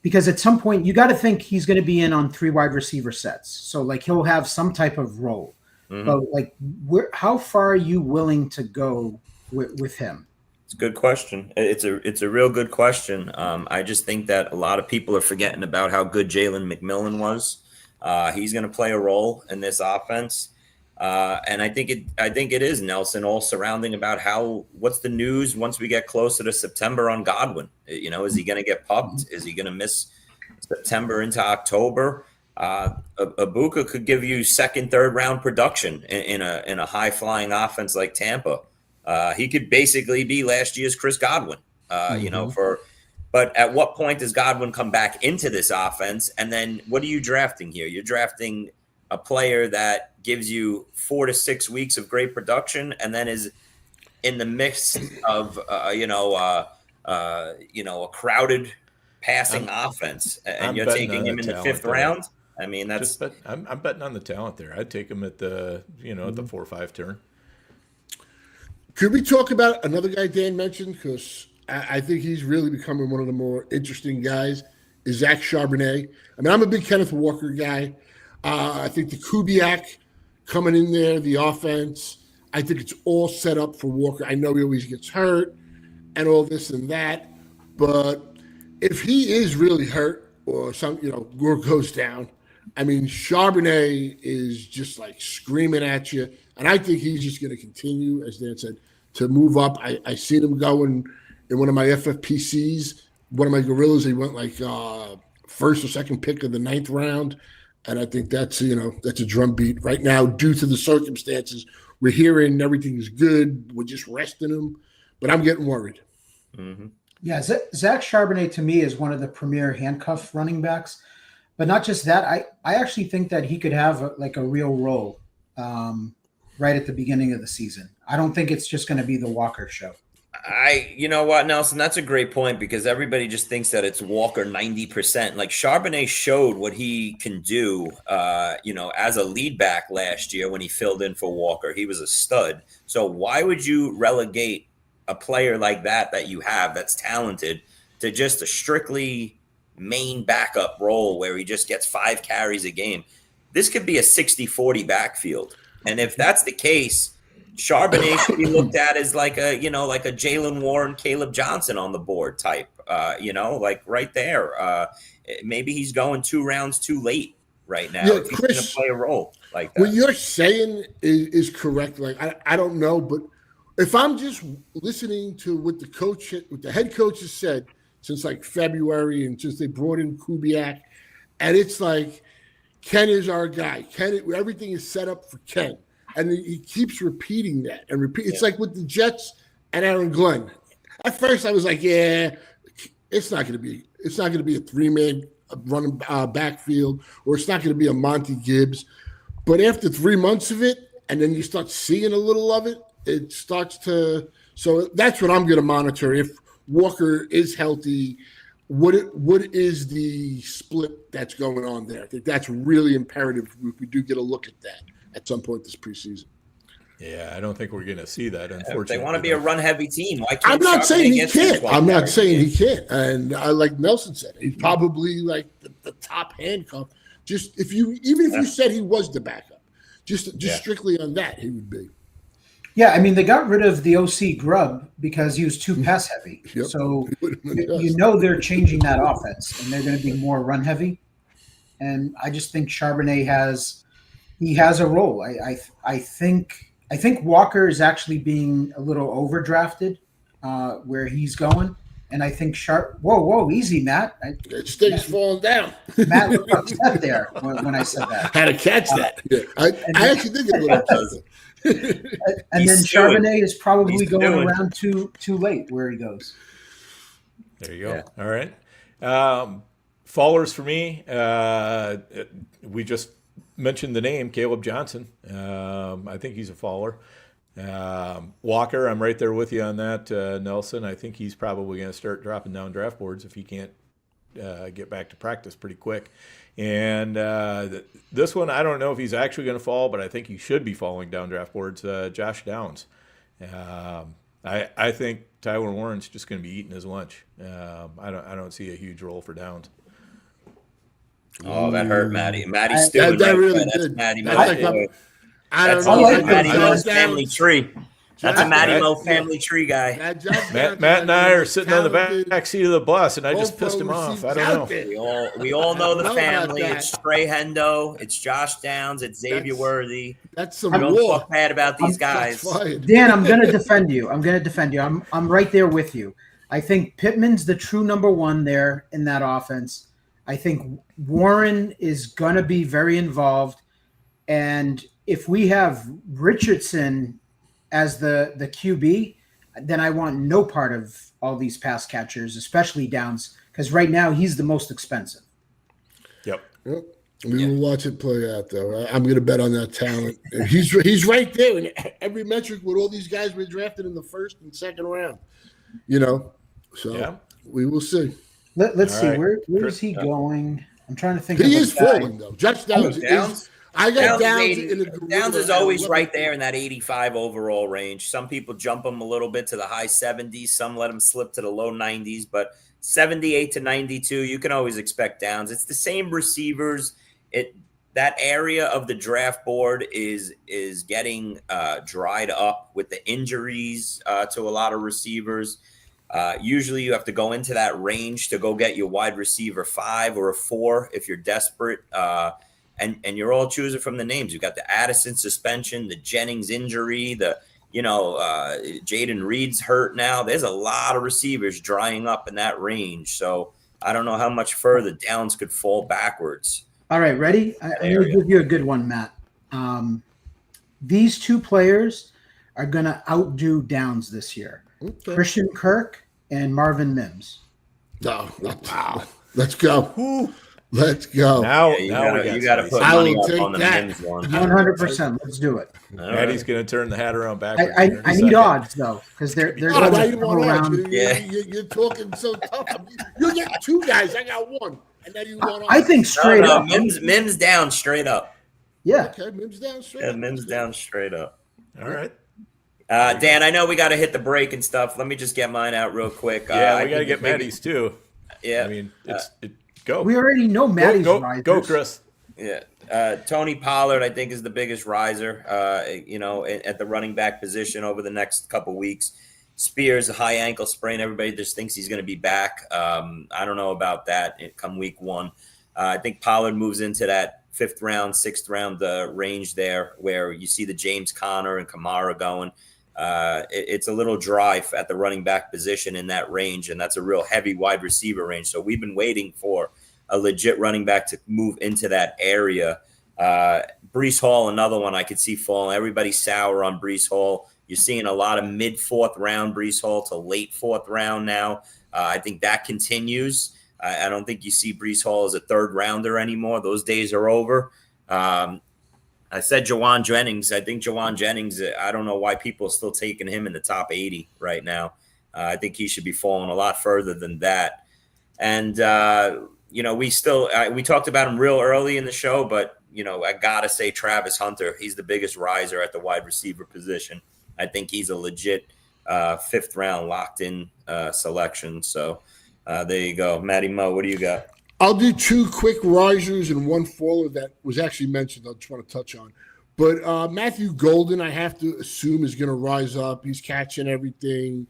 Because at some point you got to think he's going to be in on 3 wide receiver sets, so he'll have some type of role. Mm-hmm. But how far are you willing to go with him? It's a good question. It's a real good question. I just think that a lot of people are forgetting about how good Jalen McMillan was. He's going to play a role in this offense. And I think it is, Nelson, all surrounding about what's the news once we get closer to September on Godwin. Is he going to get pumped? Is he going to miss September into October? Ibuka could give you 2nd, 3rd round production in a high flying offense like Tampa. He could basically be last year's Chris Godwin. But at what point does Godwin come back into this offense? And then what are you drafting here? You're drafting a player that gives you 4 to 6 weeks of great production, and then is in the mix of a crowded passing offense, and you're taking him in the 5th round. I mean, I'm betting on the talent there. I'd take him at the at the 4 or 5 turn. Could we talk about another guy Dan mentioned, because I think he's really becoming one of the more interesting guys, is Zach Charbonnet. I mean, I'm a big Kenneth Walker guy. I think the Kubiak coming in there, the offense, I think it's all set up for Walker. I know he always gets hurt and all this and that, but if he is really hurt or Gore goes down, I mean, Charbonnet is just screaming at you, and I think he's just going to continue, as Dan said, to move up. I seen him going in one of my FFPCs, one of my gorillas. He went 1st or 2nd pick of the 9th round. And I think that's a drum beat right now due to the circumstances. We're hearing everything is good. We're just resting him, but I'm getting worried. Mm-hmm. Yeah, Zach Charbonnet to me is one of the premier handcuff running backs, but not just that. I actually think that he could have a real role right at the beginning of the season. I don't think it's just going to be the Walker show. You know what, Nelson, that's a great point, because everybody just thinks that it's Walker 90%. Charbonnet showed what he can do, as a lead back last year when he filled in for Walker. He was a stud. So why would you relegate a player like that you have that's talented to just a strictly main backup role where he just gets 5 carries a game? This could be a 60-40 backfield. And if that's the case, Charbonnet should be looked at as like a Jalen Warren, Caleb Johnson on the board type, right there. Maybe he's going 2 rounds too late right now. Yeah, if he's going to play a role like that. What you're saying is correct. I don't know, but if I'm just listening to what the head coach has said since February, and since they brought in Kubiak, and it's Ken is our guy. Everything is set up for Ken. And he keeps repeating that and repeat. It's like with the Jets and Aaron Glenn. At first, I was yeah, it's not going to be a 3-man running backfield, or it's not going to be a Monty Gibbs. But after 3 months of it, and then you start seeing a little of it, it starts to. So that's what I'm going to monitor. If Walker is healthy, what is the split that's going on there? I think that's really imperative. If we do get a look at that at some point this preseason. Yeah, I don't think we're going to see that, unfortunately. If they want to be a run-heavy team, why can't I'm not saying he can't. I'm not saying he can't. And like Nelson said, he's probably the top handcuff. Even if you said he was the backup, just strictly on that, he would be. Yeah, I mean, they got rid of the OC Grubb because he was too pass heavy. Yep. So He would've been best. you know they're changing that offense, and they're going to be more run heavy. And I just think Charbonnet has a role. I think Walker is actually being a little overdrafted where he's going, and I think Whoa, easy, Matt. That stick's falling down. Matt looked upset there when I said that. Had to catch that. Yeah. I actually did get a little upset. And then Charbonnet is probably He's going doing. around too late where he goes. There you go. Yeah. All right. Fallers for me. We just mentioned the name Caleb Johnson. I think he's a faller. Walker, I'm right there with you on that. Nelson, I think he's probably going to start dropping down draft boards if he can't get back to practice pretty quick. And this one, I don't know if he's actually going to fall, but I think he should be falling down draft boards. Josh Downs. I think Tyler Warren's just going to be eating his lunch. I don't see a huge role for Downs. Oh, that hurt Maddie. Maddie's stewing. That right really there. That's did. Maddie That's Mo. like boy. I don't That's know. like Maddie that. Mo's Josh family Downs- tree. That's a Maddie Josh- Mo family tree guy. that Josh Matt Downs and I are is sitting on the talented. back seat of the bus, and I just Both pissed him off. receivers I don't out know. there. We all know the I don't know about family. that. It's Trey Hendo. It's Josh Downs. It's Xavier That's- Worthy. That's some We don't war. talk bad about these guys. Shots fired. Dan, I'm going to defend you. I'm right there with you. I think Pittman's the true number one there in that offense. I think Warren is going to be very involved. And if we have Richardson as the QB, then I want no part of all these pass catchers, especially Downs, because right now he's the most expensive. Yep. Yep. We will watch it play out, though. I'm going to bet on that talent. And he's right there in every metric with all these guys were drafted in the first and second round. So Yeah. we will see. Let's All see, right. where is he going? I'm trying to think He of is a guy. falling, though. Josh Downs Downs? is. I got Downs, Downs is, in 80, the Downs is gorilla always at right there in that 85 overall range. Some people jump him a little bit to the high 70s. Some let him slip to the low 90s. But 78 to 92, you can always expect Downs. It's the same receivers. That area of the draft board is getting dried up with the injuries to a lot of receivers. Usually you have to go into that range to go get your wide receiver 5 or a 4 if you're desperate. And you're all choosing from the names. You've got the Addison suspension, the Jennings injury, Jaden Reed's hurt now. There's a lot of receivers drying up in that range. So I don't know how much further Downs could fall backwards. All right, ready? I'm going to give you a good one, Matt. These two players are going to outdo Downs this year. Okay. Christian Kirk and Marvin Mims. No, wow. Let's go. Let's go. Now, You got to put I money will up take on the that. Mims one. 100%. Let's do it. Maddie's going to turn the hat around backwards. I here in a need second. odds, though, because they're Oh, going now to you come want odds. around. Yeah. You're talking so tough. You get 2 guys. I got 1. And now you want I think straight No, up. Mims down straight up. Yeah. Okay, Mims down straight. Yeah, Mims down straight up. All right. Dan, I know we got to hit the break and stuff. Let me just get mine out real quick. Yeah, I we got to think get the big- Maddie's too. Yeah. I mean, go. We already know Maddie's risers. Go, Chris. Yeah. Tony Pollard, I think, is the biggest riser, at the running back position over the next couple weeks. Spears, a high ankle sprain. Everybody just thinks he's going to be back. I don't know about that come week 1. I think Pollard moves into that 5th round, 6th round range there where you see the James Conner and Kamara going. It's a little dry at the running back position in that range, and that's a real heavy wide receiver range. So we've been waiting for a legit running back to move into that area. Breece Hall, another one I could see falling. Everybody's sour on Breece Hall. You're seeing a lot of mid-4th round Breece Hall to late 4th round now. I think that continues. I don't think you see Breece Hall as a 3rd rounder anymore. Those days are over. I said Jawan Jennings. I think Jawan Jennings, I don't know why people are still taking him in the top 80 right now. I think he should be falling a lot further than that. And, we talked about him real early in the show, but, I got to say Travis Hunter. He's the biggest riser at the wide receiver position. I think he's a legit 5th round locked in selection. So there you go. Matty Mo, what do you got? I'll do 2 quick risers and 1 faller that was actually mentioned. I just want to touch on. But Matthew Golden, I have to assume, is going to rise up. He's catching everything.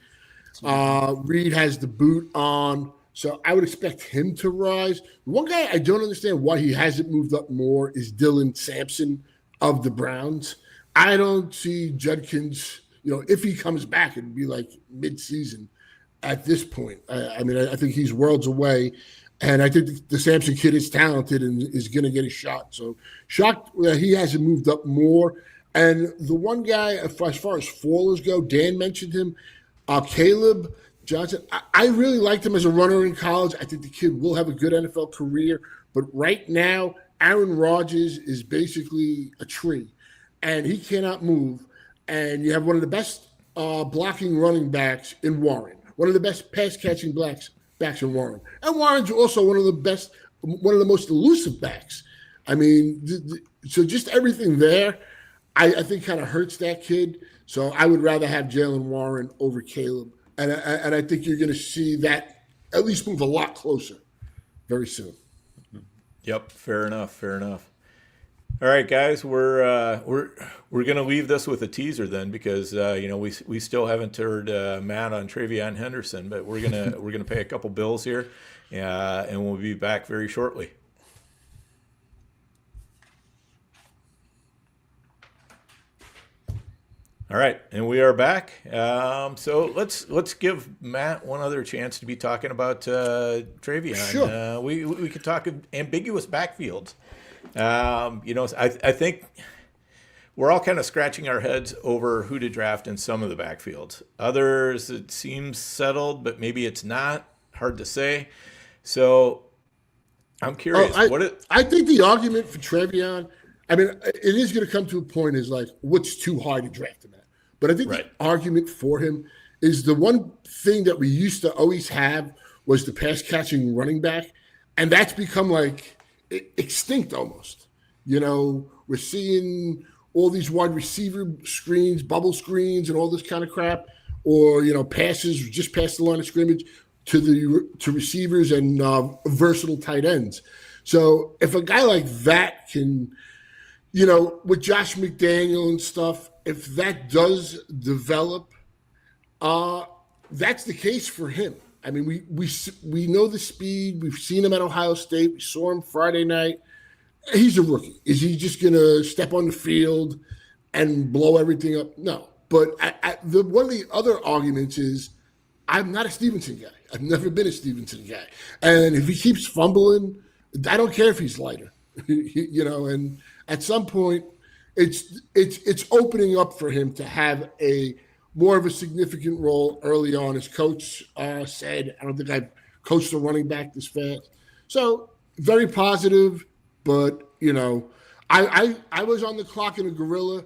Reed has the boot on, so I would expect him to rise. One guy I don't understand why he hasn't moved up more is Dylan Sampson of the Browns. I don't see Judkins, if he comes back, it'd be like mid-season at this point. I think he's worlds away. And I think the Sampson kid is talented and is going to get a shot. So shocked that he hasn't moved up more. And the one guy, as far as fallers go, Dan mentioned him, Caleb Johnson. I really liked him as a runner in college. I think the kid will have a good NFL career. But right now, Aaron Rodgers is basically a tree, and he cannot move. And you have one of the best blocking running backs in Warren, one of the best pass-catching backs in Warren. And Warren's also one of the most elusive backs. I mean, so just everything there, I think kind of hurts that kid. So I would rather have Jalen Warren over Caleb. And I think you're going to see that at least move a lot closer very soon. Yep, fair enough. All right, guys, we're going to leave this with a teaser then, because we still haven't heard Matt on Travion Henderson, but we're gonna pay a couple bills here, and we'll be back very shortly. All right, and we are back. So let's give Matt one other chance to be talking about Travion. Sure. We could talk ambiguous backfields. I think we're all kind of scratching our heads over who to draft in some of the backfields. Others, it seems settled, but maybe it's not. Hard to say. So I'm curious. I think the argument for Travion, it is going to come to a point is like, what's too high to draft him at? But I think the argument for him is the one thing that we used to always have was the pass-catching running back, and that's become like extinct almost. We're seeing all these wide receiver screens, bubble screens, and all this kind of crap, or passes just past the line of scrimmage to receivers and versatile tight ends. So if a guy like that can, with Josh McDaniel and stuff, if that does develop, that's the case for him. We know the speed. We've seen him at Ohio State. We saw him Friday night. He's a rookie. Is he just going to step on the field and blow everything up? No. But one of the other arguments is I'm not a Stevenson guy. I've never been a Stevenson guy. And if he keeps fumbling, I don't care if he's lighter. And at some point, it's opening up for him to have a more of a significant role early on. As coach said, I don't think I've coached a running back this fast. So very positive, but I was on the clock in a gorilla.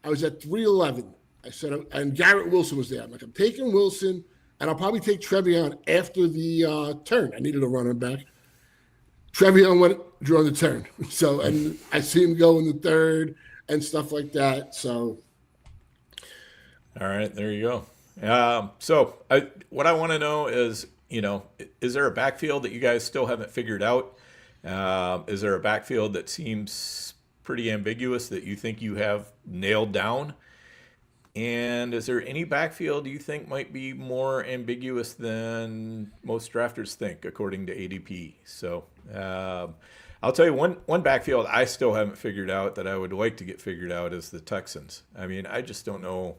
I was at 3:11. I said, and Garrett Wilson was there. I'm like, I'm taking Wilson, and I'll probably take Travion after the turn. I needed a running back. Travion drew on the turn. So, and I see him go in the third and stuff like that. So. All right, there you go. What I want to know is, is there a backfield that you guys still haven't figured out? Is there a backfield that seems pretty ambiguous that you think you have nailed down? And is there any backfield you think might be more ambiguous than most drafters think, according to ADP? So I'll tell you one backfield I still haven't figured out that I would like to get figured out is the Texans. I just don't know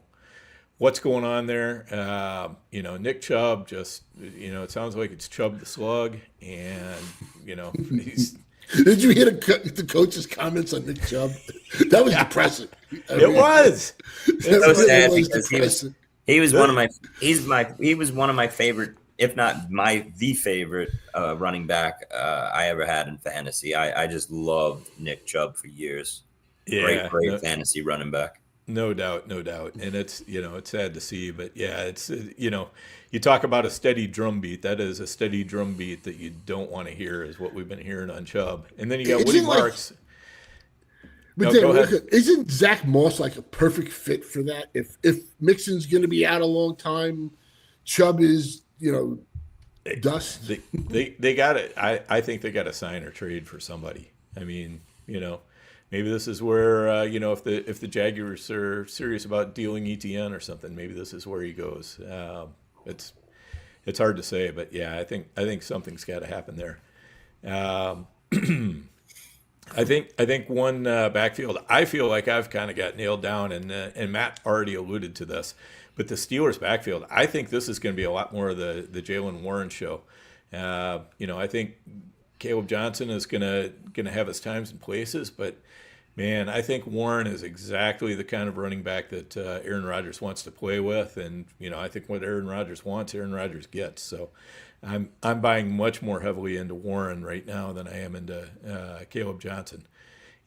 what's going on there. Nick Chubb just, it sounds like it's Chubb the Slug, and, he's. Did you hear the coach's comments on Nick Chubb? That was impressive. It was. So sad because he was one of my favorite, if not the favorite running back I ever had in fantasy. I just loved Nick Chubb for years. Yeah, great fantasy running back. No doubt. And it's, it's sad to see, but yeah, it's, you talk about a steady drumbeat. That is a steady drumbeat that you don't want to hear is what we've been hearing on Chubb. And then you got Woody Marks. Go ahead. Isn't Zach Moss like a perfect fit for that? If Mixon's going to be out a long time, Chubb is, dust. They got it. I think they got to sign or trade for somebody. maybe this is where if the Jaguars are serious about dealing ETN or something, maybe this is where he goes. It's hard to say, but yeah, I think something's got to happen there. I think one backfield I feel like I've kind of got nailed down, and Matt already alluded to this, but the Steelers backfield, I think this is going to be a lot more of the Jaylen Warren show. I think Caleb Johnson is gonna have his times and places, but man, I think Warren is exactly the kind of running back that Aaron Rodgers wants to play with, and I think what Aaron Rodgers wants, Aaron Rodgers gets. So I'm buying much more heavily into Warren right now than I am into Caleb Johnson.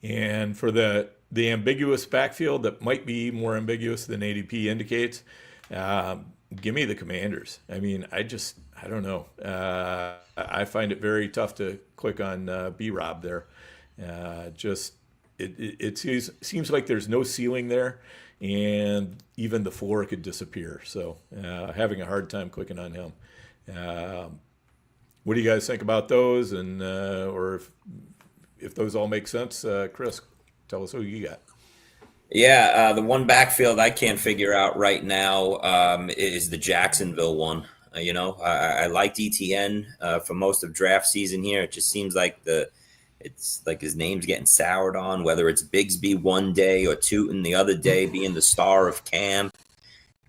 And for the ambiguous backfield that might be more ambiguous than ADP indicates, give me the Commanders. I mean, I don't know. I find it very tough to click on B-Rob there. It seems like there's no ceiling there, and even the floor could disappear. So having a hard time clicking on him. What do you guys think about those? And or if those all make sense, Chris, tell us who you got. Yeah, the one backfield I can't figure out right now is the Jacksonville one. I liked ETN for most of draft season here. It just seems like it's like his name's getting soured on, whether it's Bigsby one day or Tootin the other day being the star of camp.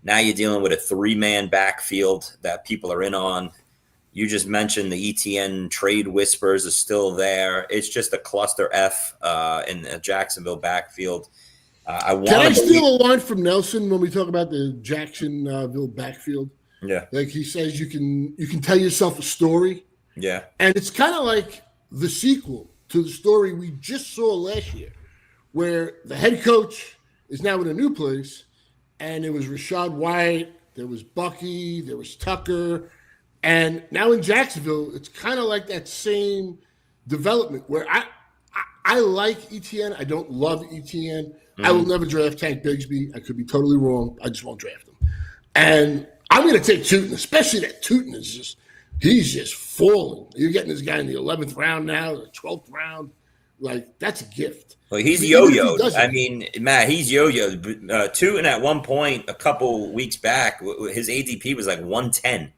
Now you're dealing with a 3-man backfield that people are in on. You just mentioned the ETN trade whispers are still there. It's just a cluster F in the Jacksonville backfield. Can I steal a line from Nelson when we talk about the Jacksonville backfield? Yeah. Like he says, you can tell yourself a story. Yeah. And it's kind of like the sequel to the story we just saw last year, where the head coach is now in a new place, and it was Rachaad White, there was Bucky, there was Tucker, and now in Jacksonville, it's kind of like that same development where I like ETN. I don't love ETN. I will never draft Tank Bigsby. I could be totally wrong. I just won't draft him. And I'm going to take Tootin, especially that Tootin is he's just falling. You're getting this guy in the 11th round now, the 12th round. Like, that's a gift. Well, he's yo-yoed. I mean, Matt, he's yo-yoed. Tootin at one point, a couple weeks back, his ADP was like 110.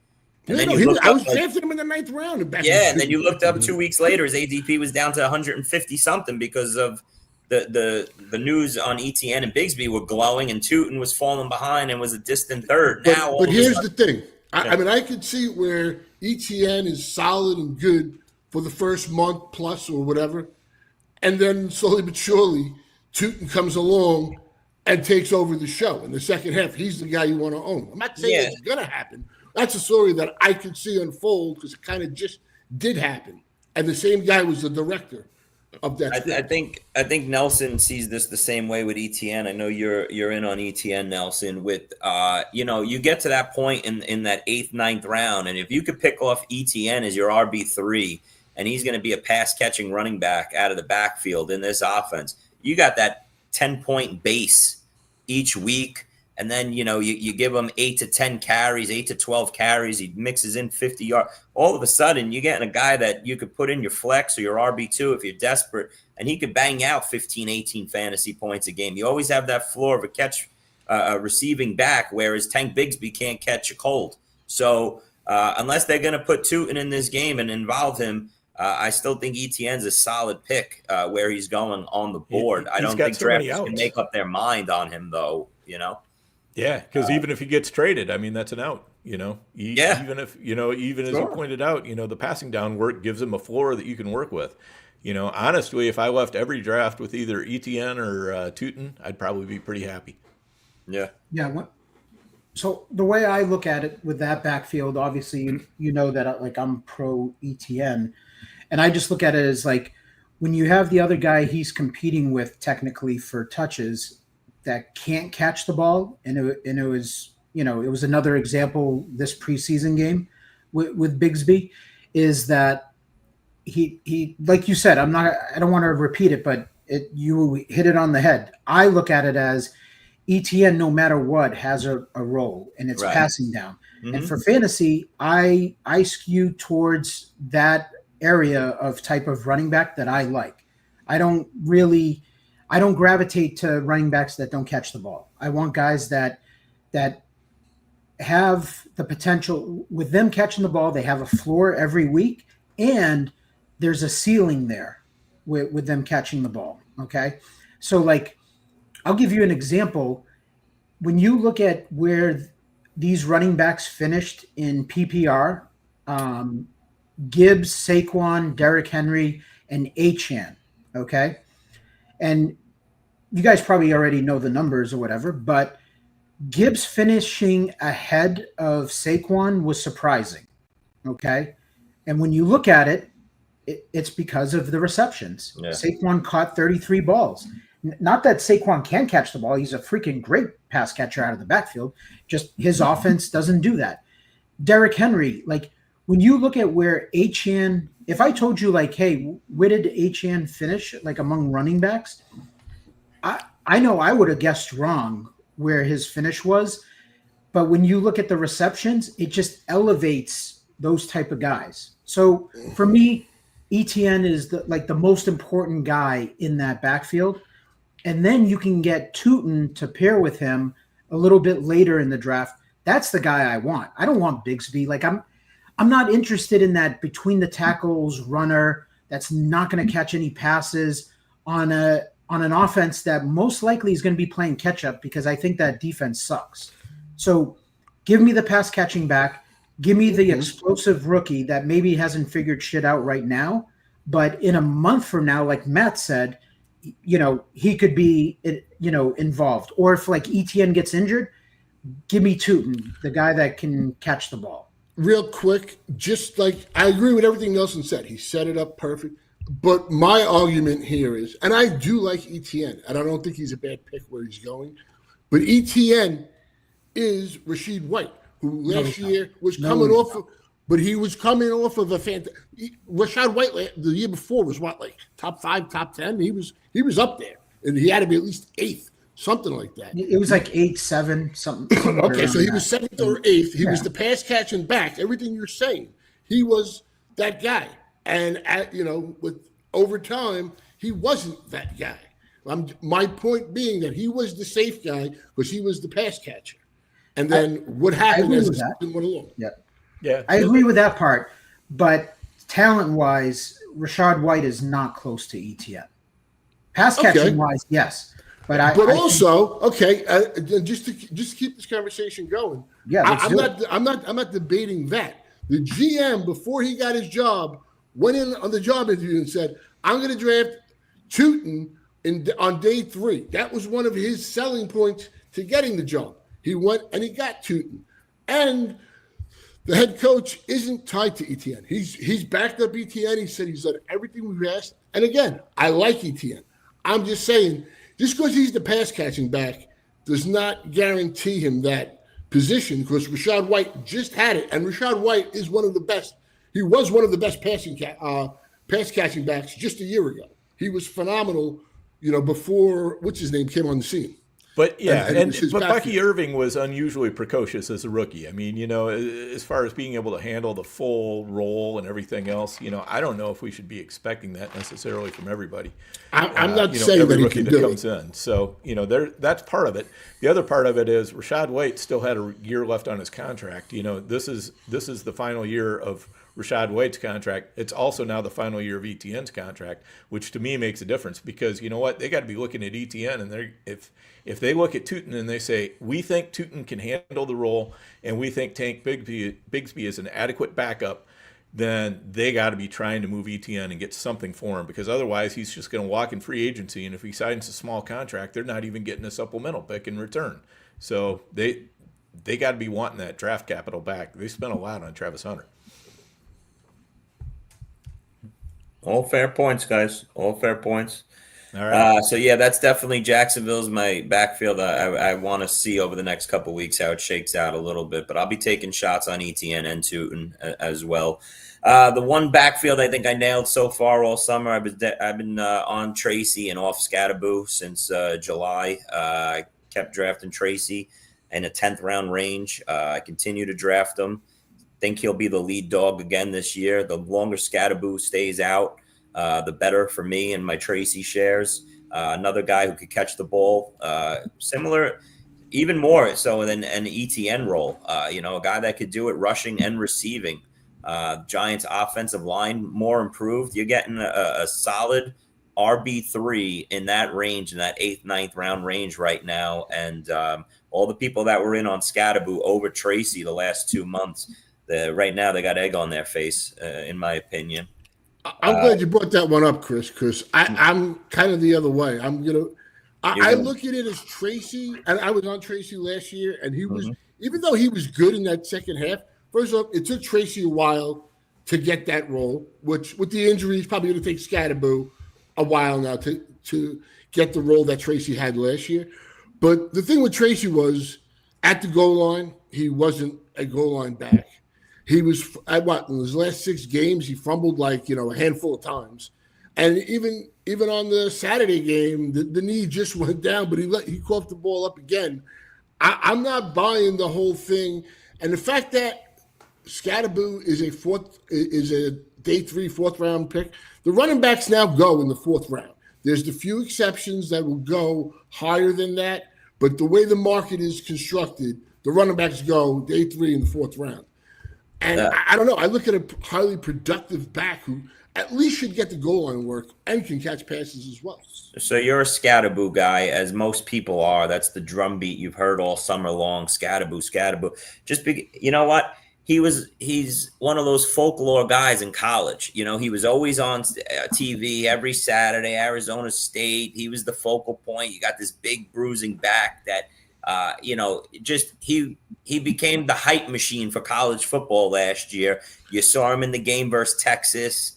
And then I was drafting him in the 9th round. And then you looked up 2 weeks later, his ADP was down to 150-something because of the news on ETN and Bigsby were glowing, and Tootin was falling behind and was a distant third. But here's the thing. I mean, I could see where ETN is solid and good for the first month plus or whatever, and then slowly but surely, Tootin comes along and takes over the show. In the second half, he's the guy you want to own. I'm not saying it's going to happen. That's a story that I could see unfold because it kind of just did happen. And the same guy was the director of that. I think Nelson sees this the same way with ETN. I know you're in on ETN, Nelson. With you get to that point in that 8th, 9th round, and if you could pick off ETN as your RB3, and he's going to be a pass catching running back out of the backfield in this offense, you got that 10-point base each week. And then, you give him 8 to 10 carries, 8 to 12 carries. He mixes in 50 yards. All of a sudden, you're getting a guy that you could put in your flex or your RB2 if you're desperate, and he could bang out 15, 18 fantasy points a game. You always have that floor of a receiving back, whereas Tank Bigsby can't catch a cold. So unless they're going to put Tootin in this game and involve him, I still think ETN's a solid pick where he's going on the board. I don't think drafters can make up their mind on him, though, Yeah, because even if he gets traded, I mean, that's an out, Even if, even as you pointed out, the passing down work gives him a floor that you can work with. Honestly, if I left every draft with either ETN or Tootin, I'd probably be pretty happy. Yeah. Yeah. So the way I look at it with that backfield, obviously, that I'm pro ETN, and I just look at it as like when you have the other guy he's competing with technically for touches that can't catch the ball, and it was it was another example this preseason game with Bigsby, is that he like you said, I don't want to repeat it, but you hit it on the head. I look at it as ETN, no matter what, has a role, and it's passing down. Mm-hmm. And for fantasy, I skew towards that area of type of running back that I like. I don't really I don't gravitate to running backs that don't catch the ball. I want guys that have the potential with them catching the ball. They have a floor every week, and there's a ceiling there with them catching the ball. Okay. So like, I'll give you an example. When you look at where these running backs finished in PPR, Gibbs, Saquon, Derrick Henry, and Achane. Okay. And you guys probably already know the numbers or whatever, but Gibbs finishing ahead of Saquon was surprising. Okay. And when you look at it, it's because of the receptions. Yeah. Saquon caught 33 balls. Not that Saquon can catch the ball. He's a freaking great pass catcher out of the backfield. Just his offense doesn't do that. Derrick Henry, like when you look at where Achane, if I told you like, hey, where did Achane finish like among running backs? I know I would have guessed wrong where his finish was. But when you look at the receptions, it just elevates those type of guys. So for me, ETN is the most important guy in that backfield. And then you can get Tootin to pair with him a little bit later in the draft. That's the guy I want. I don't want Bigsby. Like I'm not interested in that between the tackles runner that's not going to catch any passes on an offense that most likely is going to be playing catch up because I think that defense sucks. So give me the pass catching back. Give me the explosive rookie that maybe hasn't figured shit out right now, but in a month from now, like Matt said, he could be, involved. Or if like ETN gets injured, give me Tootin, the guy that can catch the ball. Real quick, just like I agree with everything Nelson said. He set it up perfect. But my argument here is, and I do like ETN, and I don't think he's a bad pick where he's going, but ETN is Rashid White, who last year was coming off of, but he was coming off of a Rashad White the year before was what, like top 5, top 10? He was up there, and he had to be at least 8th, something like that. It was like 8, 7, something. Okay, so he was 7th or 8th. He was the pass catching back. Everything you're saying, he was that guy. And with over time, he wasn't that guy. My point being that he was the safe guy because he was the pass catcher. And then what happened as the season went along? Yeah, I agree with that part. But talent-wise, Rashad White is not close to ETN. Pass catching-wise, yes. But just to keep this conversation going. Yeah, I'm not debating that. The GM before he got his job went in on the job interview and said, I'm going to draft Tootin on day 3. That was one of his selling points to getting the job. He went and he got Tootin. And the head coach isn't tied to ETN. He's backed up ETN. He said he's done everything we've asked. And again, I like ETN. I'm just saying, just because he's the pass catching back does not guarantee him that position because Rashad White just had it. And Rashad White is one of the best. He was one of the best pass catching backs just a year ago. He was phenomenal, before what's his name came on the scene. But but Bucky Irving was unusually precocious as a rookie. I mean, as far as being able to handle the full role and everything else, I don't know if we should be expecting that necessarily from everybody. I'm not saying every that rookie that comes in. So that's part of it. The other part of it is Rashad White still had a year left on his contract. This is the final year of Rashad White's contract. It's also now the final year of ETN's contract, which to me makes a difference because you know what? They got to be looking at ETN, and if they look at Tootin and they say, we think Tootin can handle the role and we think Tank Bigsby is an adequate backup, then they got to be trying to move ETN and get something for him because otherwise he's just going to walk in free agency, and if he signs a small contract, they're not even getting a supplemental pick in return. So they got to be wanting that draft capital back. They spent a lot on Travis Hunter. All fair points, guys. All fair points. All right. That's definitely Jacksonville's my backfield. I want to see over the next couple of weeks how it shakes out a little bit, but I'll be taking shots on ETN and Tootin as well. The one backfield I think I nailed so far all summer, I've been on Tracy and off Scatterboo since July. I kept drafting Tracy in a 10th round range. I continue to draft him. Think he'll be the lead dog again this year. The longer Scatterboo stays out, the better for me and my Tracy shares. another guy who could catch the ball, similar, even more so than an ETN role. A guy that could do it rushing and receiving. Giants offensive line more improved. You're getting a solid RB3 in that range, in that 8th, 9th round range right now. And all the people that were in on Scadaboo over Tracy the last 2 months, right now they got egg on their face, in my opinion. I'm glad you brought that one up, Chris, because I'm kind of the other way. I look at it as Tracy, and I was on Tracy last year, and he was, even though he was good in that second half, first off, it took Tracy a while to get that role, which with the injuries probably going to take Scadaboo a while now to get the role that Tracy had last year. But the thing with Tracy was, at the goal line, he wasn't a goal line back. He was, in his last 6 games, he fumbled a handful of times. And even on the Saturday game, the knee just went down, but he coughed the ball up again. I'm not buying the whole thing. And the fact that Scadaboo is a day 3, 4th round pick, the running backs now go in the 4th round. There's the few exceptions that will go higher than that, but the way the market is constructed, the running backs go day 3 in the 4th round. And I don't know. I look at a highly productive back who at least should get the goal line work and can catch passes as well. So you're a Scadaboo guy, as most people are. That's the drumbeat you've heard all summer long. Scadaboo. You know what? He's one of those folklore guys in college. He was always on TV every Saturday, Arizona State. He was the focal point. You got this big bruising back that, he became the hype machine for college football last year. You saw him in the game versus Texas,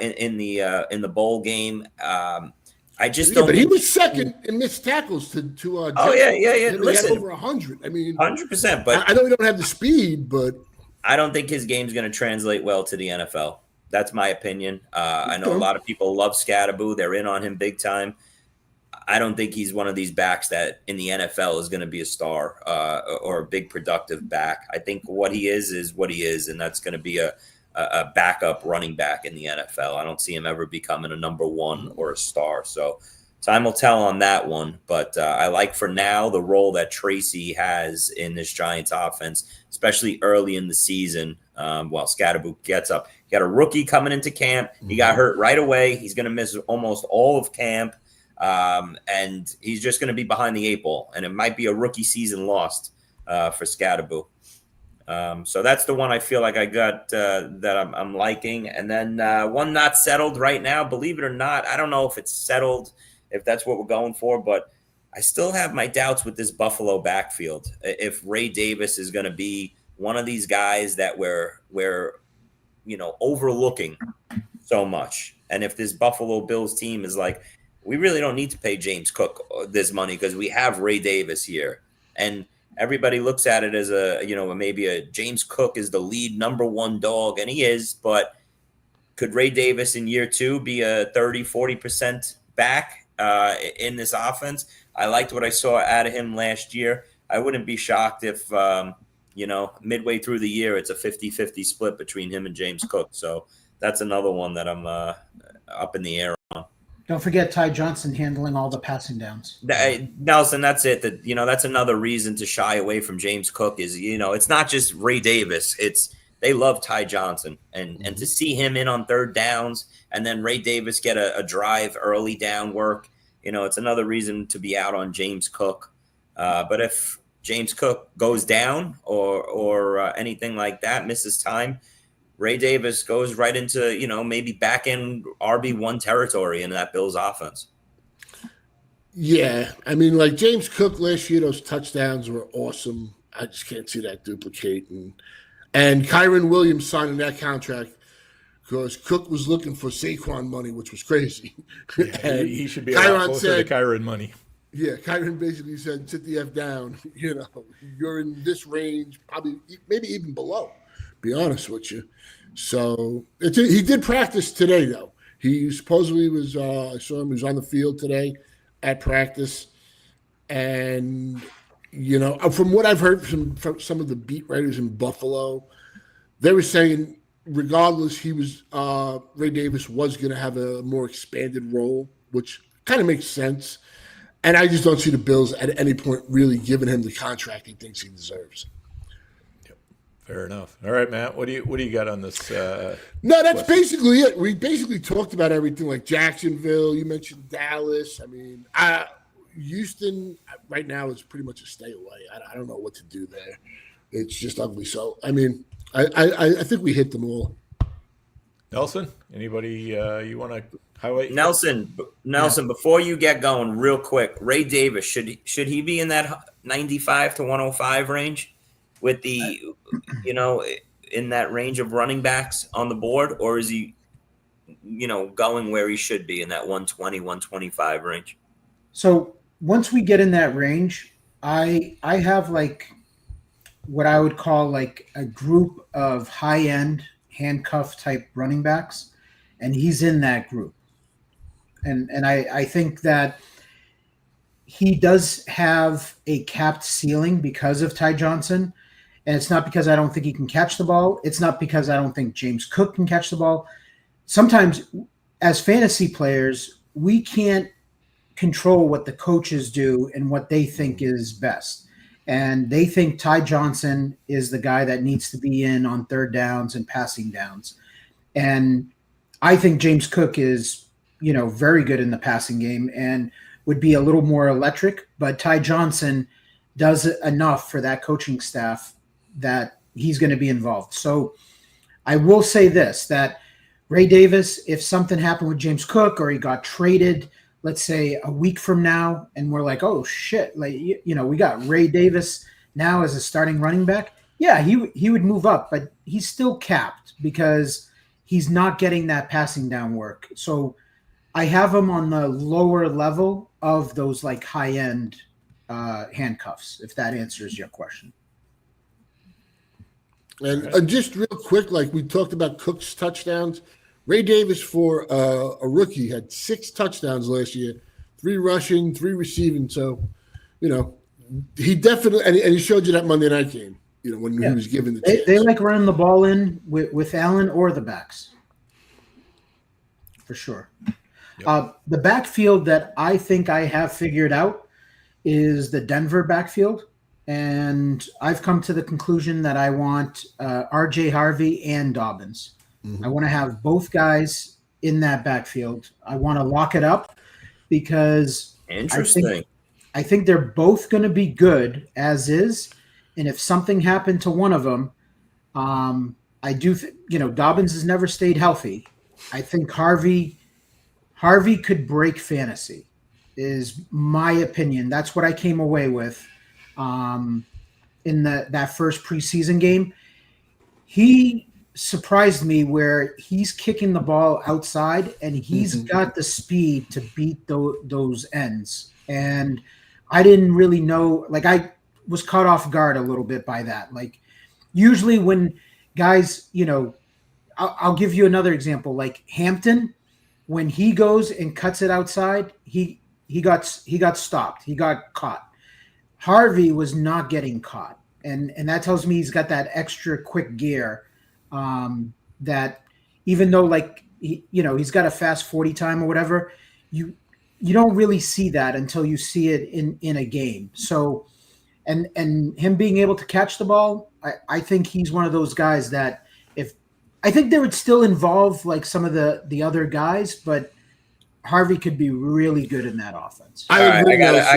in the bowl game. I just don't. But he was second in missed tackles to Oh yeah. Listen, had over 100. 100%. But I know he don't have the speed, but I don't think his game's going to translate well to the NFL. That's my opinion. I know a lot of people love Scadaboo. They're in on him big time. I don't think he's one of these backs that in the NFL is going to be a star or a big productive back. I think what he is what he is, and that's going to be a backup running back in the NFL. I don't see him ever becoming a number 1 or a star. So time will tell on that one. But I like for now the role that Tracy has in this Giants offense, especially early in the season while Scadaboo gets up. You got a rookie coming into camp. He got hurt right away. He's going to miss almost all of camp. And he's just going to be behind the 8 ball, and it might be a rookie season lost for Scadaboo. So that's the one I feel like I got that I'm liking. And then one not settled right now, believe it or not. I don't know if it's settled, if that's what we're going for, but I still have my doubts with this Buffalo backfield. If Ray Davis is going to be one of these guys that we're overlooking so much, and if this Buffalo Bills team is like, we really don't need to pay James Cook this money because we have Ray Davis here. And everybody looks at it as maybe a James Cook is the lead number 1 dog, and he is, but could Ray Davis in year 2 be a 30-40% back in this offense? I liked what I saw out of him last year. I wouldn't be shocked if, midway through the year, it's a 50-50 split between him and James Cook. So that's another one that I'm up in the air on. Don't forget Ty Johnson handling all the passing downs. Nelson, that's it. That's another reason to shy away from James Cook is, it's not just Ray Davis. They love Ty Johnson. And to see him in on 3rd downs and then Ray Davis get a drive early down work, it's another reason to be out on James Cook. But if James Cook goes down or anything like that, misses time, Ray Davis goes right into, maybe back end RB1 territory in that Bills offense. Yeah. Like James Cook last year, those touchdowns were awesome. I just can't see that duplicating. And Kyron Williams signing that contract because Cook was looking for Saquon money, which was crazy. Yeah, he should be a lot closer to Kyron money. Yeah, Kyron basically said, sit the F down. You're in this range, probably maybe even below, be honest with you. So he did practice today, though. He supposedly was, I saw him, he was on the field today at practice. And, from what I've heard from some of the beat writers in Buffalo, they were saying regardless, Ray Davis was going to have a more expanded role, which kind of makes sense. And I just don't see the Bills at any point really giving him the contract he thinks he deserves. Fair enough. All right, Matt. What do you got on this? No, that's basically it. We basically talked about everything, like Jacksonville. You mentioned Dallas. I mean, Houston right now is pretty much a stay away. I don't know what to do there. It's just ugly. So, I mean, I think we hit them all. Nelson, anybody you want to highlight? Nelson, before you get going, real quick, Ray Davis, should he be in that 95 to 105 range with the, in that range of running backs on the board, or is he, going where he should be in that 120, 125 range? So once we get in that range, I have like what I would call like a group of high-end handcuff type running backs, and he's in that group. And I think that he does have a capped ceiling because of Ty Johnson. And it's not because I don't think he can catch the ball. It's not because I don't think James Cook can catch the ball. Sometimes as fantasy players, we can't control what the coaches do and what they think is best. And they think Ty Johnson is the guy that needs to be in on third downs and passing downs. And I think James Cook is, very good in the passing game and would be a little more electric, but Ty Johnson does enough for that coaching staff that he's going to be involved. So I will say this, that Ray Davis, if something happened with James Cook or he got traded, let's say a week from now, and we're like, oh shit, like, we got Ray Davis now as a starting running back. Yeah, he would move up, but he's still capped because he's not getting that passing down work. So I have him on the lower level of those like high-end handcuffs, if that answers your question. And just real quick, like we talked about Cook's touchdowns, Ray Davis for a rookie had 6 touchdowns last year, 3 rushing, 3 receiving. So, he definitely, and he showed you that Monday night game, when he was given the chance. They like running the ball in with Allen or the backs, for sure. Yep. The backfield that I think I have figured out is the Denver backfield. And I've come to the conclusion that I want R.J. Harvey and Dobbins. Mm-hmm. I want to have both guys in that backfield. I want to lock it up because I think they're both going to be good as is. And if something happened to one of them, I do Dobbins has never stayed healthy. I think Harvey could break fantasy, is my opinion. That's what I came away with. In that first preseason game, he surprised me where he's kicking the ball outside and he's got the speed to beat those ends. And I didn't really know, like I was caught off guard a little bit by that. Like usually when guys, I'll give you another example, like Hampton, when he goes and cuts it outside, he got stopped. He got caught. Harvey was not getting caught. And that tells me he's got that extra quick gear that even though he's got a fast 40 time or whatever, you don't really see that until you see it in a game. So, and him being able to catch the ball, I think he's one of those guys that I think they would still involve like some of the other guys, but Harvey could be really good in that offense. I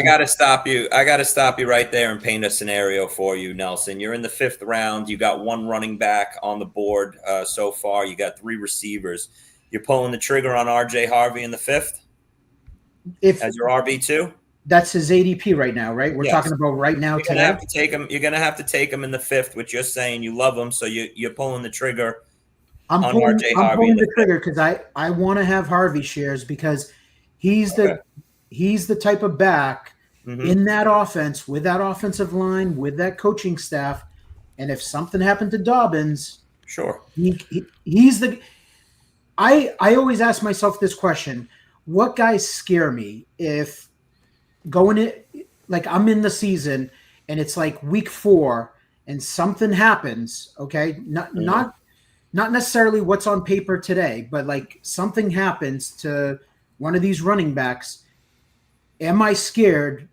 gotta stop you. I gotta stop you right there and paint a scenario for you, Nelson. You're in the 5th round. You got 1 running back on the board so far. You got 3 receivers. You're pulling the trigger on R.J. Harvey in the 5th as your RB2. That's his ADP right now, right? We're talking about right now. You're gonna have to take him. You're gonna have to take him in the 5th, which you're saying you love him, so you're pulling the trigger. I'm pulling the trigger because I want to have Harvey shares because he's the type of back in that offense with that offensive line with that coaching staff, and if something happened to Dobbins, sure, he's the. I always ask myself this question: what guys scare me if going it like I'm in the season and it's like week 4 and something happens? Okay, not necessarily what's on paper today, but like something happens to one of these running backs am I scared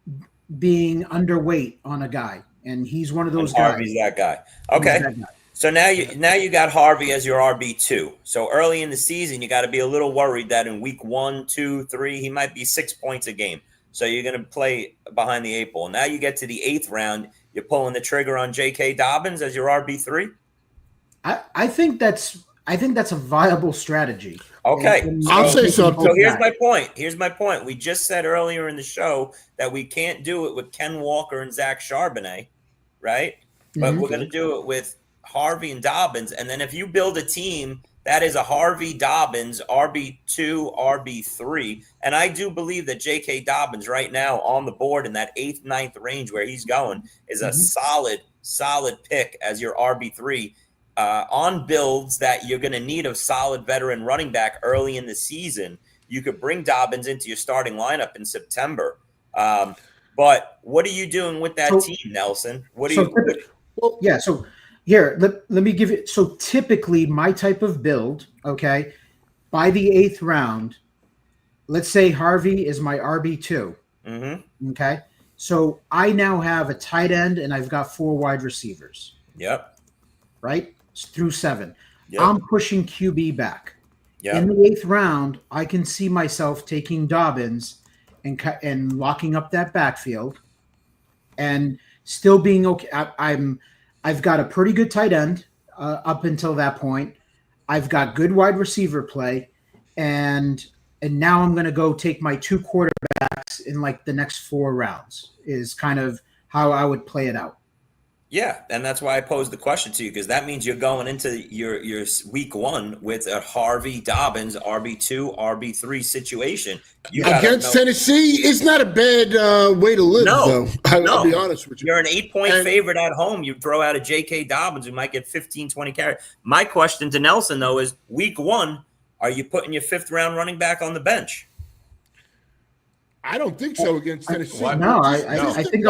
being underweight on a guy? And he's one of those guys. Harvey's that guy. Okay. That guy. So now you got Harvey as your RB2. So early in the season, you got to be a little worried that in week 1, 2, 3, he might be 6 points a game. So you're going to play behind the 8 ball. Now you get to the 8th round, you're pulling the trigger on J.K. Dobbins as your RB3. I think that's a viable strategy. Okay, I'll say something. So here's my point. Here's my point. We just said earlier in the show that we can't do it with Ken Walker and Zach Charbonnet, right? But we're going to do it with Harvey and Dobbins. And then if you build a team that is a Harvey Dobbins RB2, RB3, and I do believe that J.K. Dobbins right now on the board in that 8th, 9th range where he's going is a solid pick as your RB3 on builds that you're going to need a solid veteran running back early in the season. You could bring Dobbins into your starting lineup in September. But what are you doing with that team, Nelson? What are you? Well, yeah. So here, let me give it. So typically, my type of build, okay, by the 8th round, let's say Harvey is my RB2. Mm-hmm. Okay, so I now have a tight end and I've got 4 wide receivers. Yep. Right through 7. Yep. I'm pushing QB back. Yep. In the 8th round, I can see myself taking Dobbins and locking up that backfield, and still being okay. I've got a pretty good tight end up until that point. I've got good wide receiver play, and now I'm going to go take my 2 quarterbacks in like the next 4 rounds. Is kind of how I would play it out. Yeah, and that's why I posed the question to you, because that means you're going into your week 1 with a Harvey Dobbins RB2, RB3 situation. Against Tennessee, it's not a bad way to live, though. I'll be honest with you. You're an 8-point favorite at home. You throw out a J.K. Dobbins who might get 15, 20 carries. My question to Nelson, though, is week 1, are you putting your 5th round running back on the bench? I don't think so against Tennessee. I think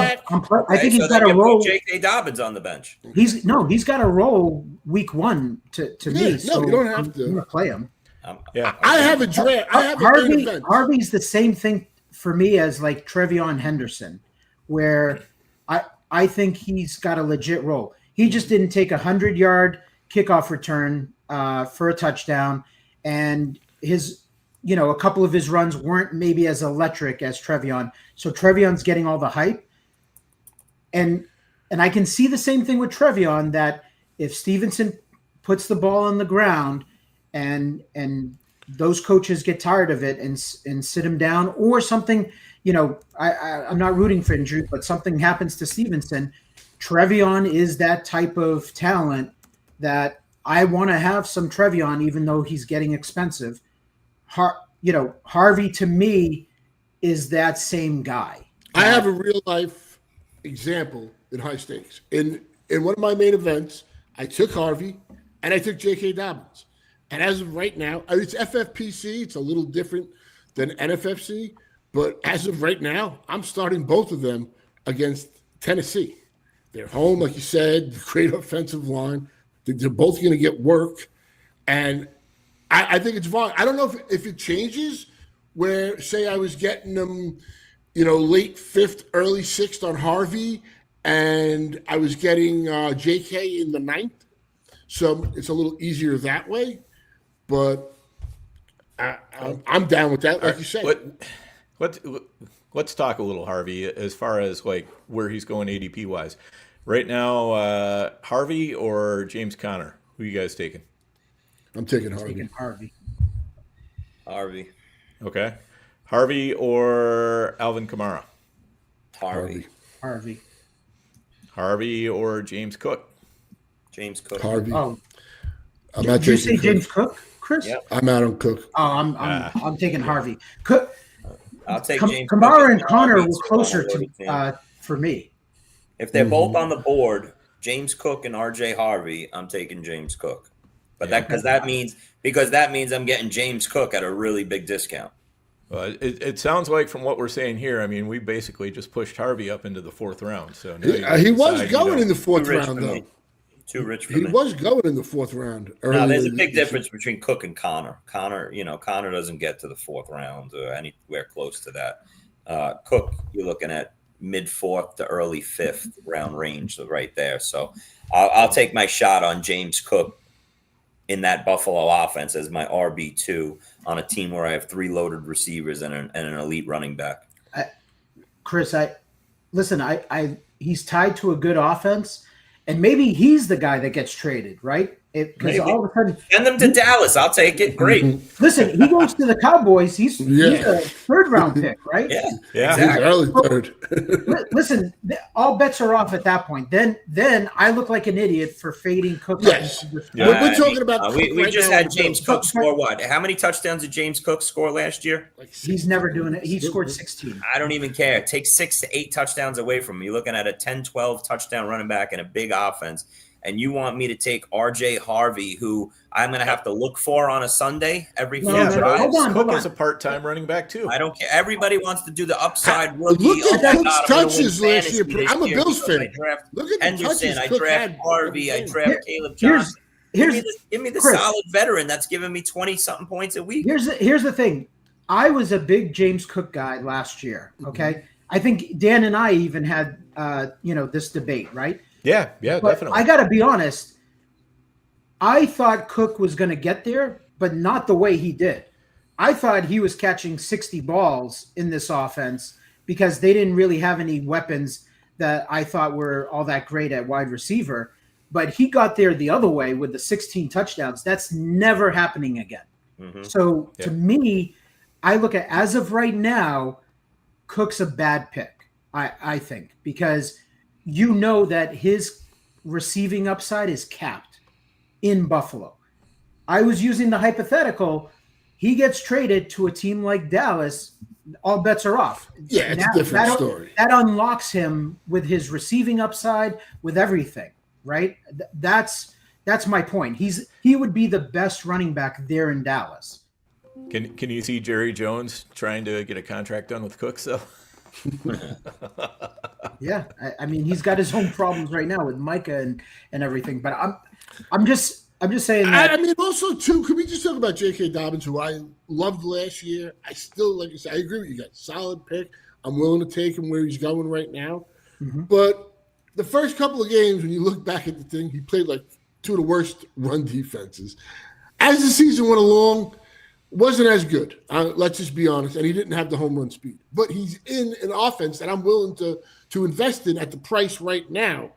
he's got to a role. J.K. Dobbins on the bench. He's got a role week 1 to me. No, so you don't have I'm gonna play him. I have a draft. I have Harvey's the same thing for me as like Trevion Henderson, where I think he's got a legit role. He just didn't take a 100-yard kickoff return for a touchdown, and a couple of his runs weren't maybe as electric as Trevion. So Trevion's getting all the hype. And I can see the same thing with Trevion, that if Stevenson puts the ball on the ground and those coaches get tired of it and sit him down, or something, I'm not rooting for injury, but something happens to Stevenson, Trevion is that type of talent that I want to have some Trevion, even though he's getting expensive. Harvey to me is that same guy. I have a real life example in high stakes. In one of my main events, I took Harvey and I took J.K. Dobbins. And as of right now, it's FFPC. It's a little different than NFFC. But as of right now, I'm starting both of them against Tennessee. They're home, like you said, great offensive line. They're both going to get work. And I think it's fine. I don't know if it changes where, say, I was getting them, late 5th, early 6th on Harvey, and I was getting JK in the 9th. So it's a little easier that way. But I'm down with that, like you said. Let's talk a little Harvey as far as like where he's going ADP wise. Right now, Harvey or James Conner? Who you guys taking? I'm taking Harvey. Harvey. Okay. Harvey or Alvin Kamara? Harvey or James Cook? James Cook. Harvey. Oh, Did you say James Cook, Chris? Yep. I'm out on Cook. Oh, I'm taking Harvey. Cook. I'll take James Kamara Cook and Connor were closer to for me. If they're both on the board, James Cook and RJ Harvey, I'm taking James Cook. But that means I'm getting James Cook at a really big discount. It sounds like from what we're saying here, I mean, we basically just pushed Harvey up into the 4th round. So he was going in the 4th round, though. Too rich for me. He was going in the 4th round. No, there's a big difference between Cook and Connor. Connor doesn't get to the 4th round or anywhere close to that. Cook, you're looking at mid-4th to early 5th round range right there. So I'll take my shot on James Cook in that Buffalo offense as my RB2 on a team where I have 3 loaded receivers and an elite running back. Chris, he's tied to a good offense, and maybe he's the guy that gets traded, right? Because all of a sudden, send them to Dallas. I'll take it. Great. Listen, he goes to the Cowboys. He's a 3rd round pick, right? Yeah. Exactly. Early 3rd. Listen, all bets are off at that point. Then I look like an idiot for fading Cook. Yes. We're talking about. We just had James Cook score what? How many touchdowns did James Cook score last year? He's never doing it. He scored 16. I don't even care. Take 6 to 8 touchdowns away from him. You're looking at a 10-12 touchdown running back in a big offense. And you want me to take R.J. Harvey, who I'm going to have to look for on a Sunday every few drives? Cook is a part-time running back too. I don't care. Everybody wants to do the upside rookie. Look at Cook's touches last year. I'm a Bills fan. I draft Look at the Henderson. touches I Cook draft had. Harvey. I draft Caleb Johnson. Give me the Chris, solid veteran that's giving me 20-something points a week. Here's the thing. I was a big James Cook guy last year. Okay, I think Dan and I even had this debate, right? Yeah, but definitely. I got to be honest. I thought Cook was going to get there, but not the way he did. I thought he was catching 60 balls in this offense because they didn't really have any weapons that I thought were all that great at wide receiver. But he got there the other way with the 16 touchdowns. That's never happening again. Mm-hmm. So to me, I look at, as of right now, Cook's a bad pick, I think, because you know that his receiving upside is capped in Buffalo. I was using the hypothetical. He gets traded to a team like Dallas, all bets are off. Yeah, it's a different story. That unlocks him with his receiving upside, with everything, right? That's my point. He would be the best running back there in Dallas. Can you see Jerry Jones trying to get a contract done with Cooks though? Yeah, I mean he's got his own problems right now with Micah and everything. But I'm just saying that. I mean, also too. Could we just talk about J.K. Dobbins, who I loved last year? I still, like I said, I agree with you guys. Solid pick. I'm willing to take him where he's going right now. Mm-hmm. But the first couple of games, when you look back at the thing, he played like 2 of the worst run defenses. As the season went along, wasn't as good. Let's just be honest. And he didn't have the home run speed. But he's in an offense that I'm willing to invest in at the price right now.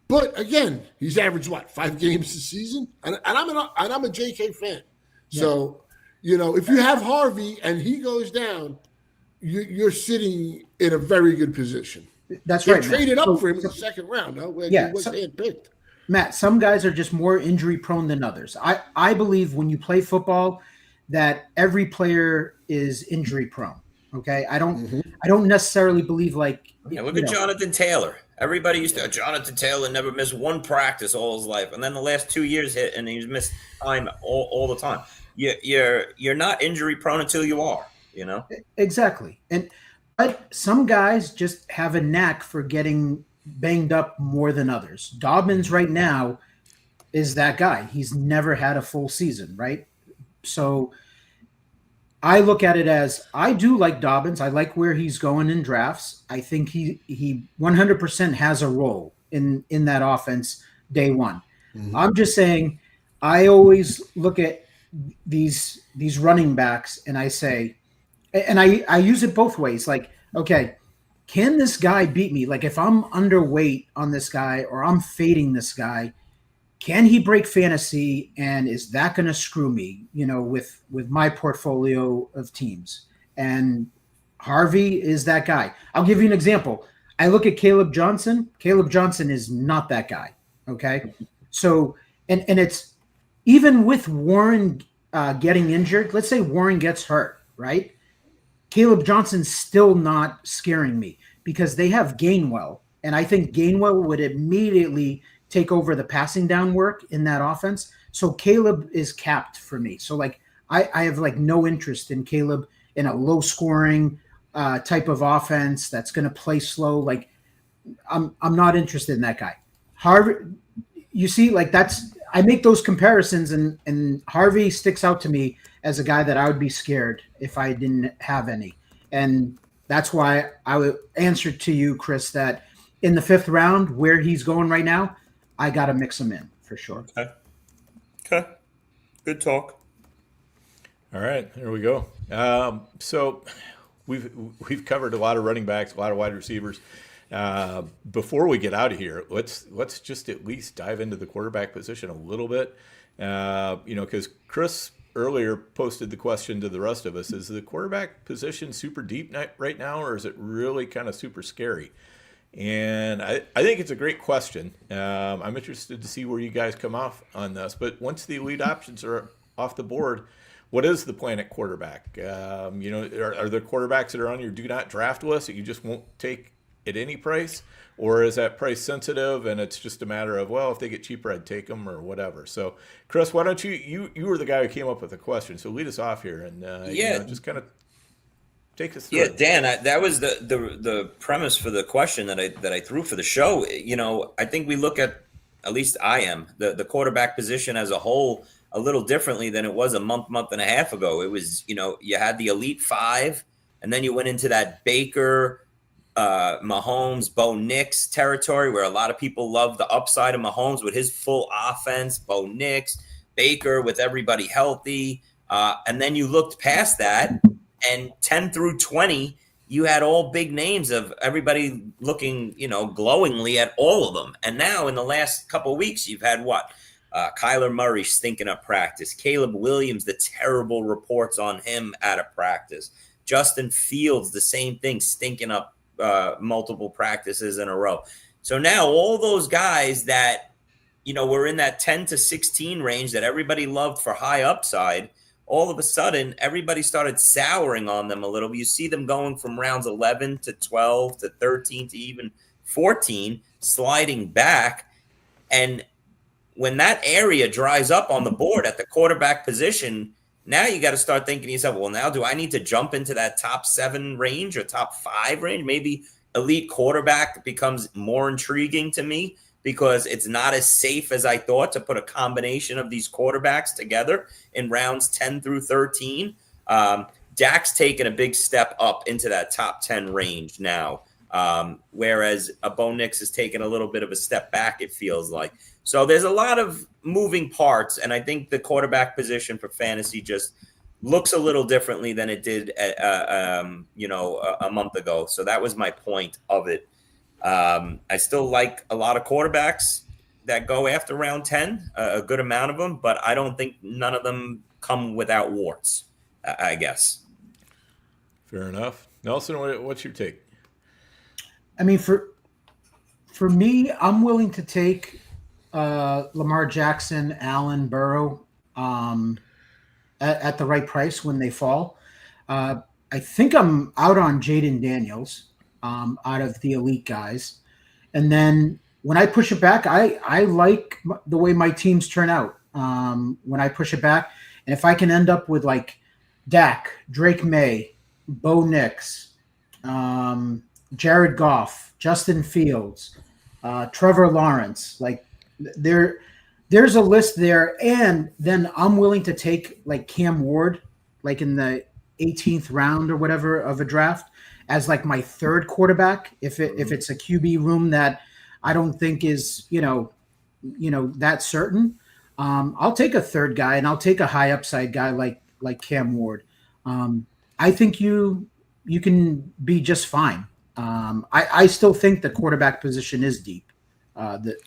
But again, he's averaged 5 games this season, and I'm a JK fan. Yeah. So, if you have Harvey and he goes down, you're sitting in a very good position. That's they right. Traded up for him in the second round, where he was handpicked. Matt, some guys are just more injury prone than others. I believe when you play football, that every player is injury prone. Okay, I don't necessarily believe look at Jonathan Taylor. Everybody used to Jonathan Taylor never missed one practice all his life, and then the last 2 years hit, and he's missed time all the time. You're not injury prone until you are. Exactly. But some guys just have a knack for getting banged up more than others. Dobbins right now is that guy. He's never had a full season, right? So I look at it as I do like Dobbins. I like where he's going in drafts. I think he 100% has a role in that offense day one. Mm-hmm. I'm just saying I always look at these running backs and I say, and I use it both ways. Like, okay, can this guy beat me? Like if I'm underweight on this guy or I'm fading this guy, can he break fantasy, and is that going to screw me, with my portfolio of teams? And Harvey is that guy. I'll give you an example. I look at Caleb Johnson. Caleb Johnson is not that guy, okay? So, and it's even with Warren getting injured, let's say Warren gets hurt, right? Caleb Johnson's still not scaring me because they have Gainwell, and I think Gainwell would immediately – take over the passing down work in that offense. So Caleb is capped for me. So I have no interest in Caleb in a low scoring type of offense that's going to play slow. I'm not interested in that guy. Harvey, you see, I make those comparisons and Harvey sticks out to me as a guy that I would be scared if I didn't have any. And that's why I would answer to you, Chris, that in the 5th round, where he's going right now, I got to mix him in for sure. Okay. Good talk. All right, there we go. So we've covered a lot of running backs, a lot of wide receivers. Before we get out of here, let's just at least dive into the quarterback position a little bit. Because Chris earlier posted the question to the rest of us: is the quarterback position super deep right now, or is it really kind of super scary? And I think it's a great question. I'm interested to see where you guys come off on this. But once the elite options are off the board, what is the plan at quarterback? Are there quarterbacks that are on your do not draft list that you just won't take at any price? Or is that price sensitive and it's just a matter of, well, if they get cheaper, I'd take them or whatever? So, Chris, why don't you were the guy who came up with the question, so lead us off here and just kind of take us through. Yeah, Dan, that was the premise for the question that I threw for the show. I think we look at least I am, the quarterback position as a whole a little differently than it was a month and a half ago. It was, you had the elite 5, and then you went into that Baker, Mahomes, Bo Nix territory where a lot of people love the upside of Mahomes with his full offense, Bo Nix, Baker with everybody healthy. And then you looked past that, and 10 through 20, you had all big names of everybody looking, glowingly at all of them. And now in the last couple of weeks, you've had what? Kyler Murray stinking up practice. Caleb Williams, the terrible reports on him out of practice. Justin Fields, the same thing, stinking up multiple practices in a row. So now all those guys that, were in that 10 to 16 range that everybody loved for high upside, all of a sudden, everybody started souring on them a little. You see them going from rounds 11 to 12 to 13 to even 14, sliding back. And when that area dries up on the board at the quarterback position, now you got to start thinking to yourself, well, now do I need to jump into that top 7 range or top 5 range? Maybe elite quarterback becomes more intriguing to me because it's not as safe as I thought to put a combination of these quarterbacks together in rounds 10 through 13. Dak's taken a big step up into that top 10 range now, whereas a Bo Nix has taken a little bit of a step back, it feels like. So there's a lot of moving parts, and I think the quarterback position for fantasy just looks a little differently than it did, a month ago. So that was my point of it. I still like a lot of quarterbacks that go after round 10, a good amount of them, but I don't think none of them come without warts, I guess. Fair enough. Nelson, what's your take? I mean, for me, I'm willing to take Lamar Jackson, Allen, Burrow at the right price when they fall. I think I'm out on Jaden Daniels out of the elite guys. And then when I push it back, I like the way my teams turn out when I push it back. And if I can end up with like Dak, Drake May, Bo Nix, Jared Goff, Justin Fields, Trevor Lawrence, like there's a list there. And then I'm willing to take like Cam Ward, like in the 18th round or whatever of a draft as like my 3rd quarterback. If it's a QB room that I don't think is, that certain, I'll take a 3rd guy and I'll take a high upside guy like Cam Ward. I think you can be just fine. I still think the quarterback position is deep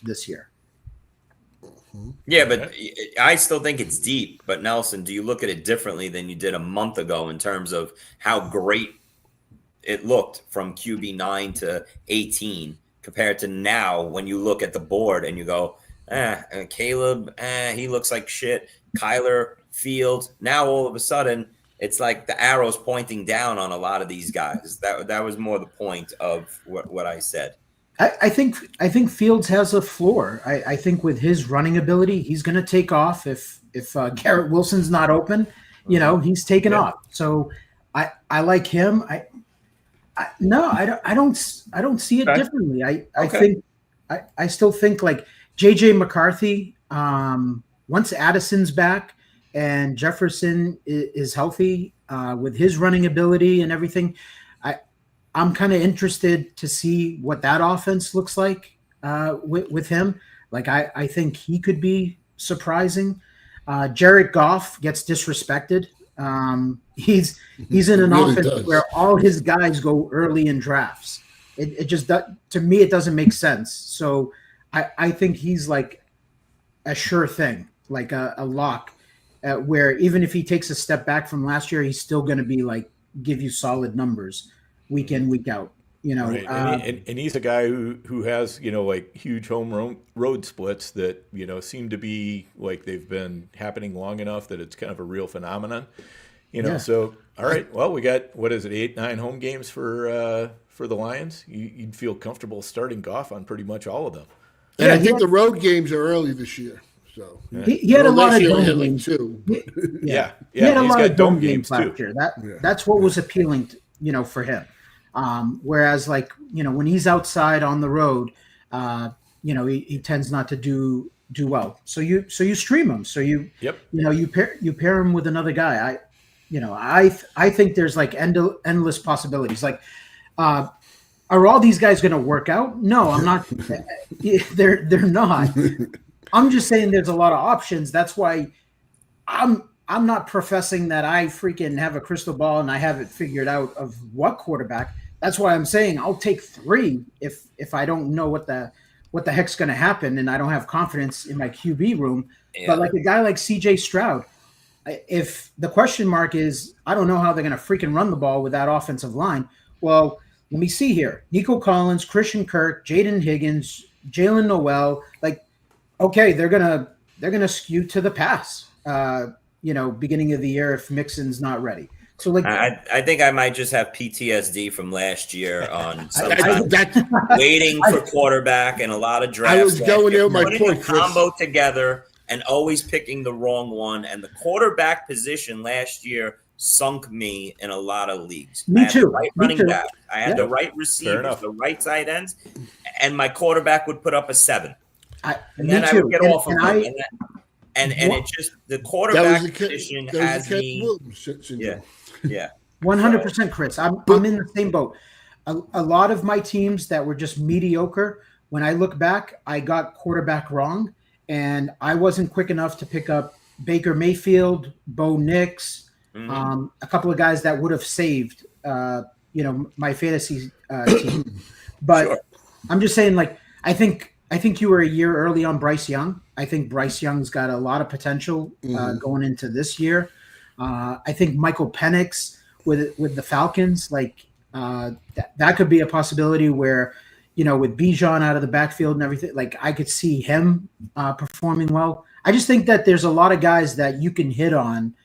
this year. Yeah, but I still think it's deep. But Nelson, do you look at it differently than you did a month ago in terms of how great it looked from QB 9 to 18 compared to now when you look at the board and you go, Caleb, he looks like shit. Kyler, Fields. Now all of a sudden it's like the arrow's pointing down on a lot of these guys. That was more the point of what I said. I think Fields has a floor. I think with his running ability, he's going to take off. If Garrett Wilson's not open, he's taken off. So I like him. I don't see it differently. I still think like JJ McCarthy. Once Addison's back and Jefferson is healthy with his running ability and everything, I'm kind of interested to see what that offense looks like with him. Like, I think he could be surprising. Jared Goff gets disrespected. He's in an really offense does. where all his guys go early in drafts. It just, to me, it doesn't make sense. So I think he's like a sure thing, like a lock, where even if he takes a step back from last year, he's still going to be like give you solid numbers week in, week out. You know, Right. And he's a guy who has, like huge home road splits that, seem to be like they've been happening long enough that it's kind of a real phenomenon. Yeah. So, all right, well, we got, 8-9 home games for the Lions? You'd feel comfortable starting Goff on pretty much all of them. And I think the road games are early this year. So he had a lot of last year he dome had like games. 2. Yeah. He had a he's lot got of dome games games last year. That's what was appealing, for him. Whereas, like, when he's outside on the road, he tends not to do well. So you stream him. So you pair him with another guy. I think there's like endless possibilities. Like, are all these guys going to work out? No, I'm not. They're not. I'm just saying there's a lot of options. That's why I'm not professing that I freaking have a crystal ball and I have it figured out of what quarterback. That's why I'm saying I'll take 3 if I don't know what the heck's going to happen and I don't have confidence in my QB room. Yeah. But like a guy like CJ Stroud, if the question mark is I don't know how they're going to freaking run the ball with that offensive line. Well, let me see here. Nico Collins, Christian Kirk, Jaden Higgins, Jalen Noel. Like, okay, they're gonna skew to the pass. Beginning of the year if Mixon's not ready. So like, I think I might just have PTSD from last year on waiting for quarterback and a lot of drafts. I was going there with my putting point, a combo together and always picking the wrong one. And the quarterback position last year sunk me in a lot of leagues. Me too. The right running back. I had the right receivers, the right tight ends, and my quarterback would put up a 7. And then I would get off of him. And it's just the quarterback position has me. Yeah. 100%, Chris. I'm in the same boat. A lot of my teams that were just mediocre, when I look back, I got quarterback wrong, and I wasn't quick enough to pick up Baker Mayfield, Bo Nix, a couple of guys that would have saved, my fantasy team. But sure. I'm just saying, like, I think you were a year early on Bryce Young. I think Bryce Young's got a lot of potential going into this year. I think Michael Penix with the Falcons, like that could be a possibility where, with Bijan out of the backfield and everything, like I could see him performing well. I just think that there's a lot of guys that you can hit on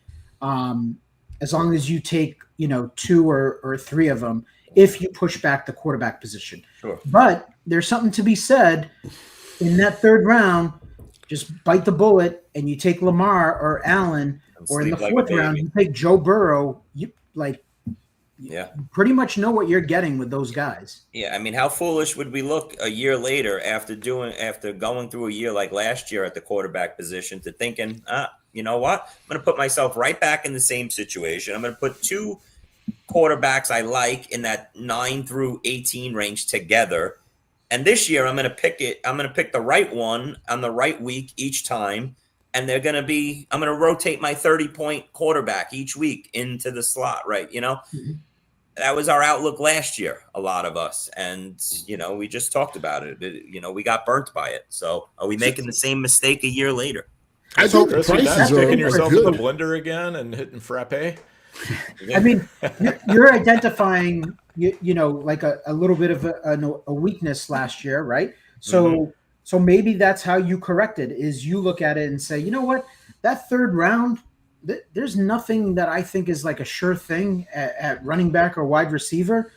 as long as you take, 2 or 3 of them if you push back the quarterback position. Sure. But there's something to be said in that 3rd round. Just bite the bullet and you take Lamar or Allen, or in the 4th round you take Joe Burrow. You pretty much know what you're getting with those guys. Yeah, I mean, how foolish would we look a year later after going through a year like last year at the quarterback position to thinking, you know what? I'm going to put myself right back in the same situation. I'm going to put 2 quarterbacks I like in that 9 through 18 range together. And this year I'm going to pick the right one on the right week each time. And I'm going to rotate my 30-point quarterback each week into the slot, right? That was our outlook last year, a lot of us. And, we just talked about it. We got burnt by it. So are we making the same mistake a year later? I think Chris, you're not sticking yourself in the blender again and hitting frappe? I mean, you're identifying, like a little bit of a weakness last year, right? So so maybe that's how you correct it, is you look at it and say, you know what, that 3rd round, there's nothing that I think is like a sure thing at running back or wide receiver.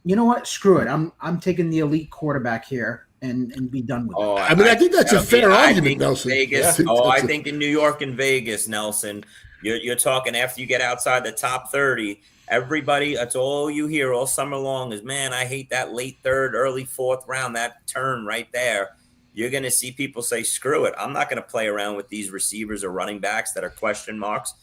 You know what? Screw it. I'm taking the elite quarterback here and be done with it. I mean, I think that's a fair argument, Nelson. Vegas. I think in New York and Vegas, Nelson, you're talking after you get outside the top 30, everybody, that's all you hear all summer long is, man, I hate that late 3rd, early 4th round, that turn right there. You're going to see people say, screw it. I'm not going to play around with these receivers or running backs that are question marks.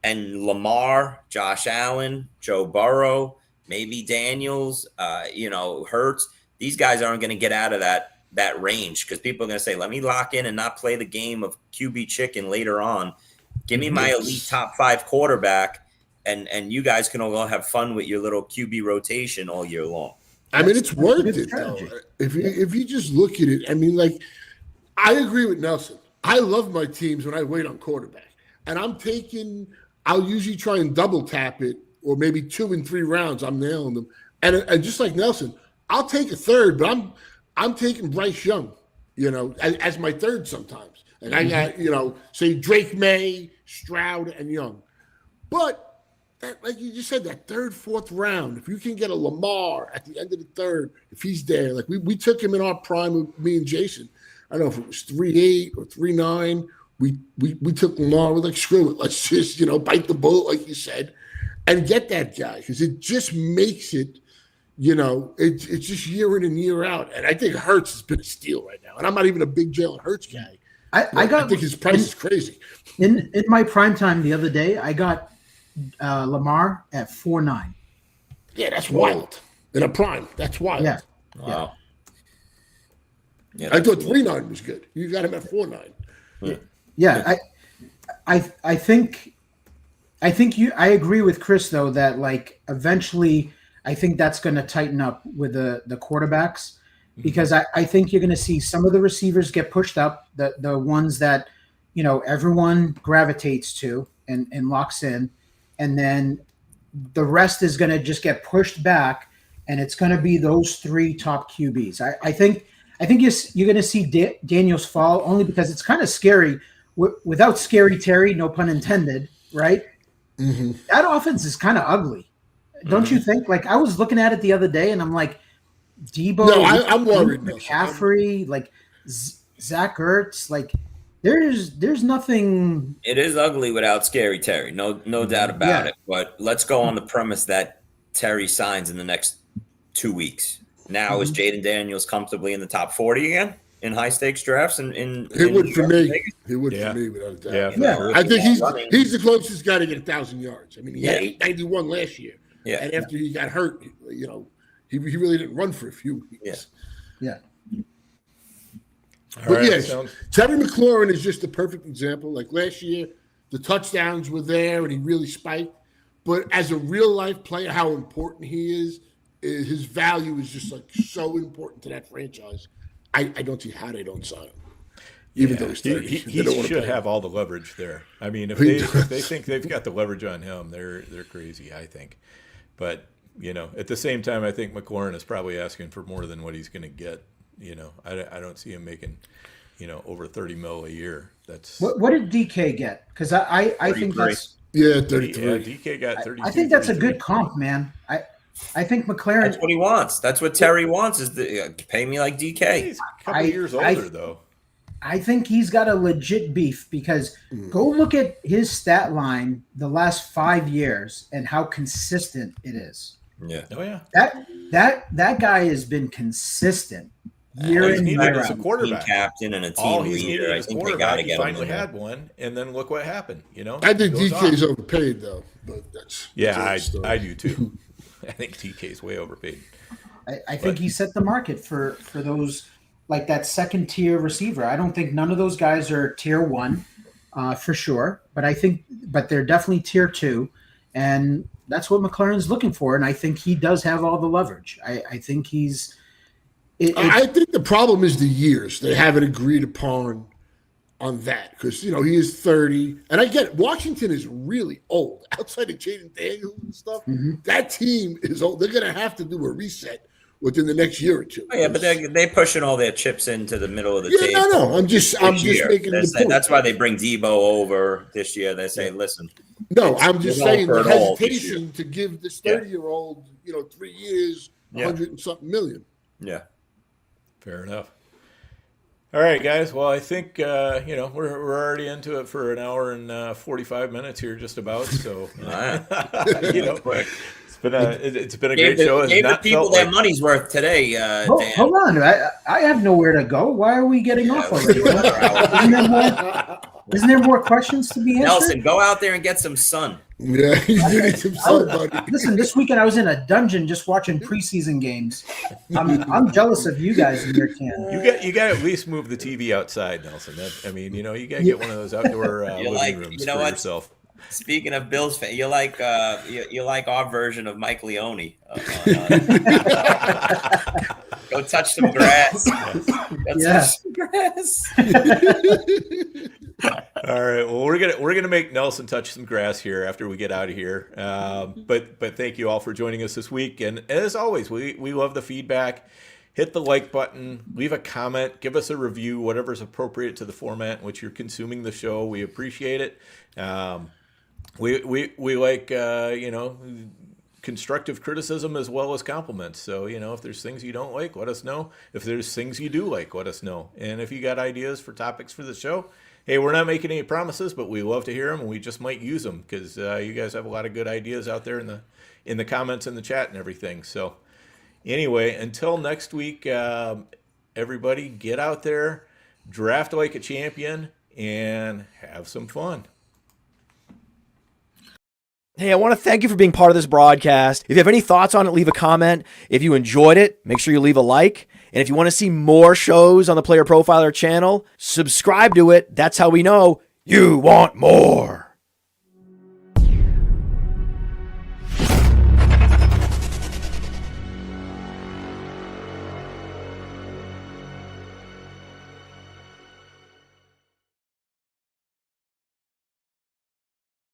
And Lamar, Josh Allen, Joe Burrow, maybe Daniels, Hurts. These guys aren't going to get out of that range because people are going to say, let me lock in and not play the game of QB chicken later on. Give me my elite top 5 quarterback, and you guys can all have fun with your little QB rotation all year long. I mean, it's worth it, though. If you just look at it, I mean, like, I agree with Nelson. I love my teams when I wait on quarterback. And I'll usually try and double tap it, or maybe 2 and 3 rounds, I'm nailing them. And just like Nelson, I'll take a third, but I'm taking Bryce Young, as my third sometimes. And I got, say Drake May, Stroud, and Young. But that, like you just said, that third, fourth round, if you can get a Lamar at the end of the third, if he's there, like we took him in our prime with me and Jason. I don't know if it was 3.8 or 3.9. We took Lamar. We're like, screw it. Let's just, bite the bullet, like you said, and get that guy, because it just makes it, it's just year in and year out. And I think Hurts has been a steal right now. And I'm not even a big Jalen Hurts guy. I think his price is crazy. In my prime time the other day, I got Lamar at 4.9. Yeah, that's wild. In a prime, that's wild. Yeah. Wow. Yeah, I thought 3.9 was good. You got him at 4.9. Yeah, I think I agree with Chris though that like eventually I think that's going to tighten up with the quarterbacks, because I think you're going to see some of the receivers get pushed up, the ones that everyone gravitates to and locks in, and then the rest is going to just get pushed back, and it's going to be those 3 top QBs. I think you're going to see Daniels fall, only because it's kind of scary. Without Scary Terry, no pun intended, right? Mm-hmm. That offense is kind of ugly. Don't you think? Like, I was looking at it the other day, and I'm like, Debo. No, I'm worried. McCaffrey, like Zach Ertz, like there's nothing. It is ugly without Scary Terry, no doubt about it. But let's go on the premise that Terry signs in the next 2 weeks. Now is Jaden Daniels comfortably in the top 40 again in high stakes drafts? It would for me. It would for me without a doubt. Yeah, sure. I think he's the closest guy to get 1,000 yards. I mean, he had 891 last year. Yeah. And after he got hurt, he really didn't run for a few weeks. Yeah. But yes, Terry McLaurin is just a perfect example. Like last year, the touchdowns were there and he really spiked. But as a real life player, how important he is his value is just like so important to that franchise. I don't see how they don't sign him. Even though he's 30, he should have all the leverage there. I mean, if they think they've got the leverage on him, they're crazy, I think. But at the same time, I think McLaurin is probably asking for more than what he's going to get. I don't see him making, over 30 mil a year. That's what did DK get? Because I think that's 33. Yeah, DK got 32. I think that's a good comp, man. I think McLaren. That's what he wants. That's what Terry wants, is to pay me like DK. He's a couple years older, though. I think he's got a legit beef, because go look at his stat line the last 5 years and how consistent it is. Yeah. Oh yeah. That guy has been consistent year in year out. A quarterback, team captain, and a team all he's leader. needed I is think they got to quarterback. He get him. finally had one, and then look what happened. I think DK's overpaid though, but that's I do too. I think TK's way overpaid. I think he set the market for those, like that second tier receiver. I don't think none of those guys are tier 1 for sure, but they're definitely tier 2, and that's what McLaren's looking for. And I think he does have all the leverage. I think he's. I think the problem is the years. They haven't agreed upon on that, because he is 30, and I get it. Washington is really old outside of Jaden Daniels and stuff. Mm-hmm. That team is old. They're going to have to do a reset within the next year or two. Oh, yeah, but they're pushing all their chips into the middle of the table. No. I'm just making the point. That's why they bring Debo over this year. They say, listen. No, I'm just saying the hesitation to give this 30-year-old, 3 years, 100 and something million. Yeah. Fair enough. All right, guys. Well, I think we're already into it for an hour and 45 minutes here, just about. So, it's been a great show. Gave the people their money's worth today. Dan. Hold on, I have nowhere to go. Why are we getting off already? Isn't there more questions to be answered? Nelson, go out there and get some sun. Yeah, he's getting some sun, buddy. Listen, this weekend I was in a dungeon just watching preseason games. I'm jealous of you guys in your camp. You got to at least move the TV outside, Nelson. You got to get one of those outdoor living rooms for yourself. Speaking of Bills fans, you like our version of Mike Leone. Go touch some grass. Touch some grass. All right. Well, we're gonna make Nelson touch some grass here after we get out of here. But thank you all for joining us this week. And as always, we love the feedback. Hit the like button, leave a comment, give us a review, whatever's appropriate to the format in which you're consuming the show. We appreciate it. We like constructive criticism as well as compliments. So, if there's things you don't like, let us know. If there's things you do like, let us know. And if you got ideas for topics for the show, hey, we're not making any promises, but we love to hear them, and we just might use them because you guys have a lot of good ideas out there in the comments and the chat and everything. So anyway, until next week, everybody get out there, draft like a champion, and have some fun. Hey, I want to thank you for being part of this broadcast. If you have any thoughts on it, leave a comment. If you enjoyed it, make sure you leave a like. And if you want to see more shows on the Player Profiler channel, subscribe to it. That's how we know you want more.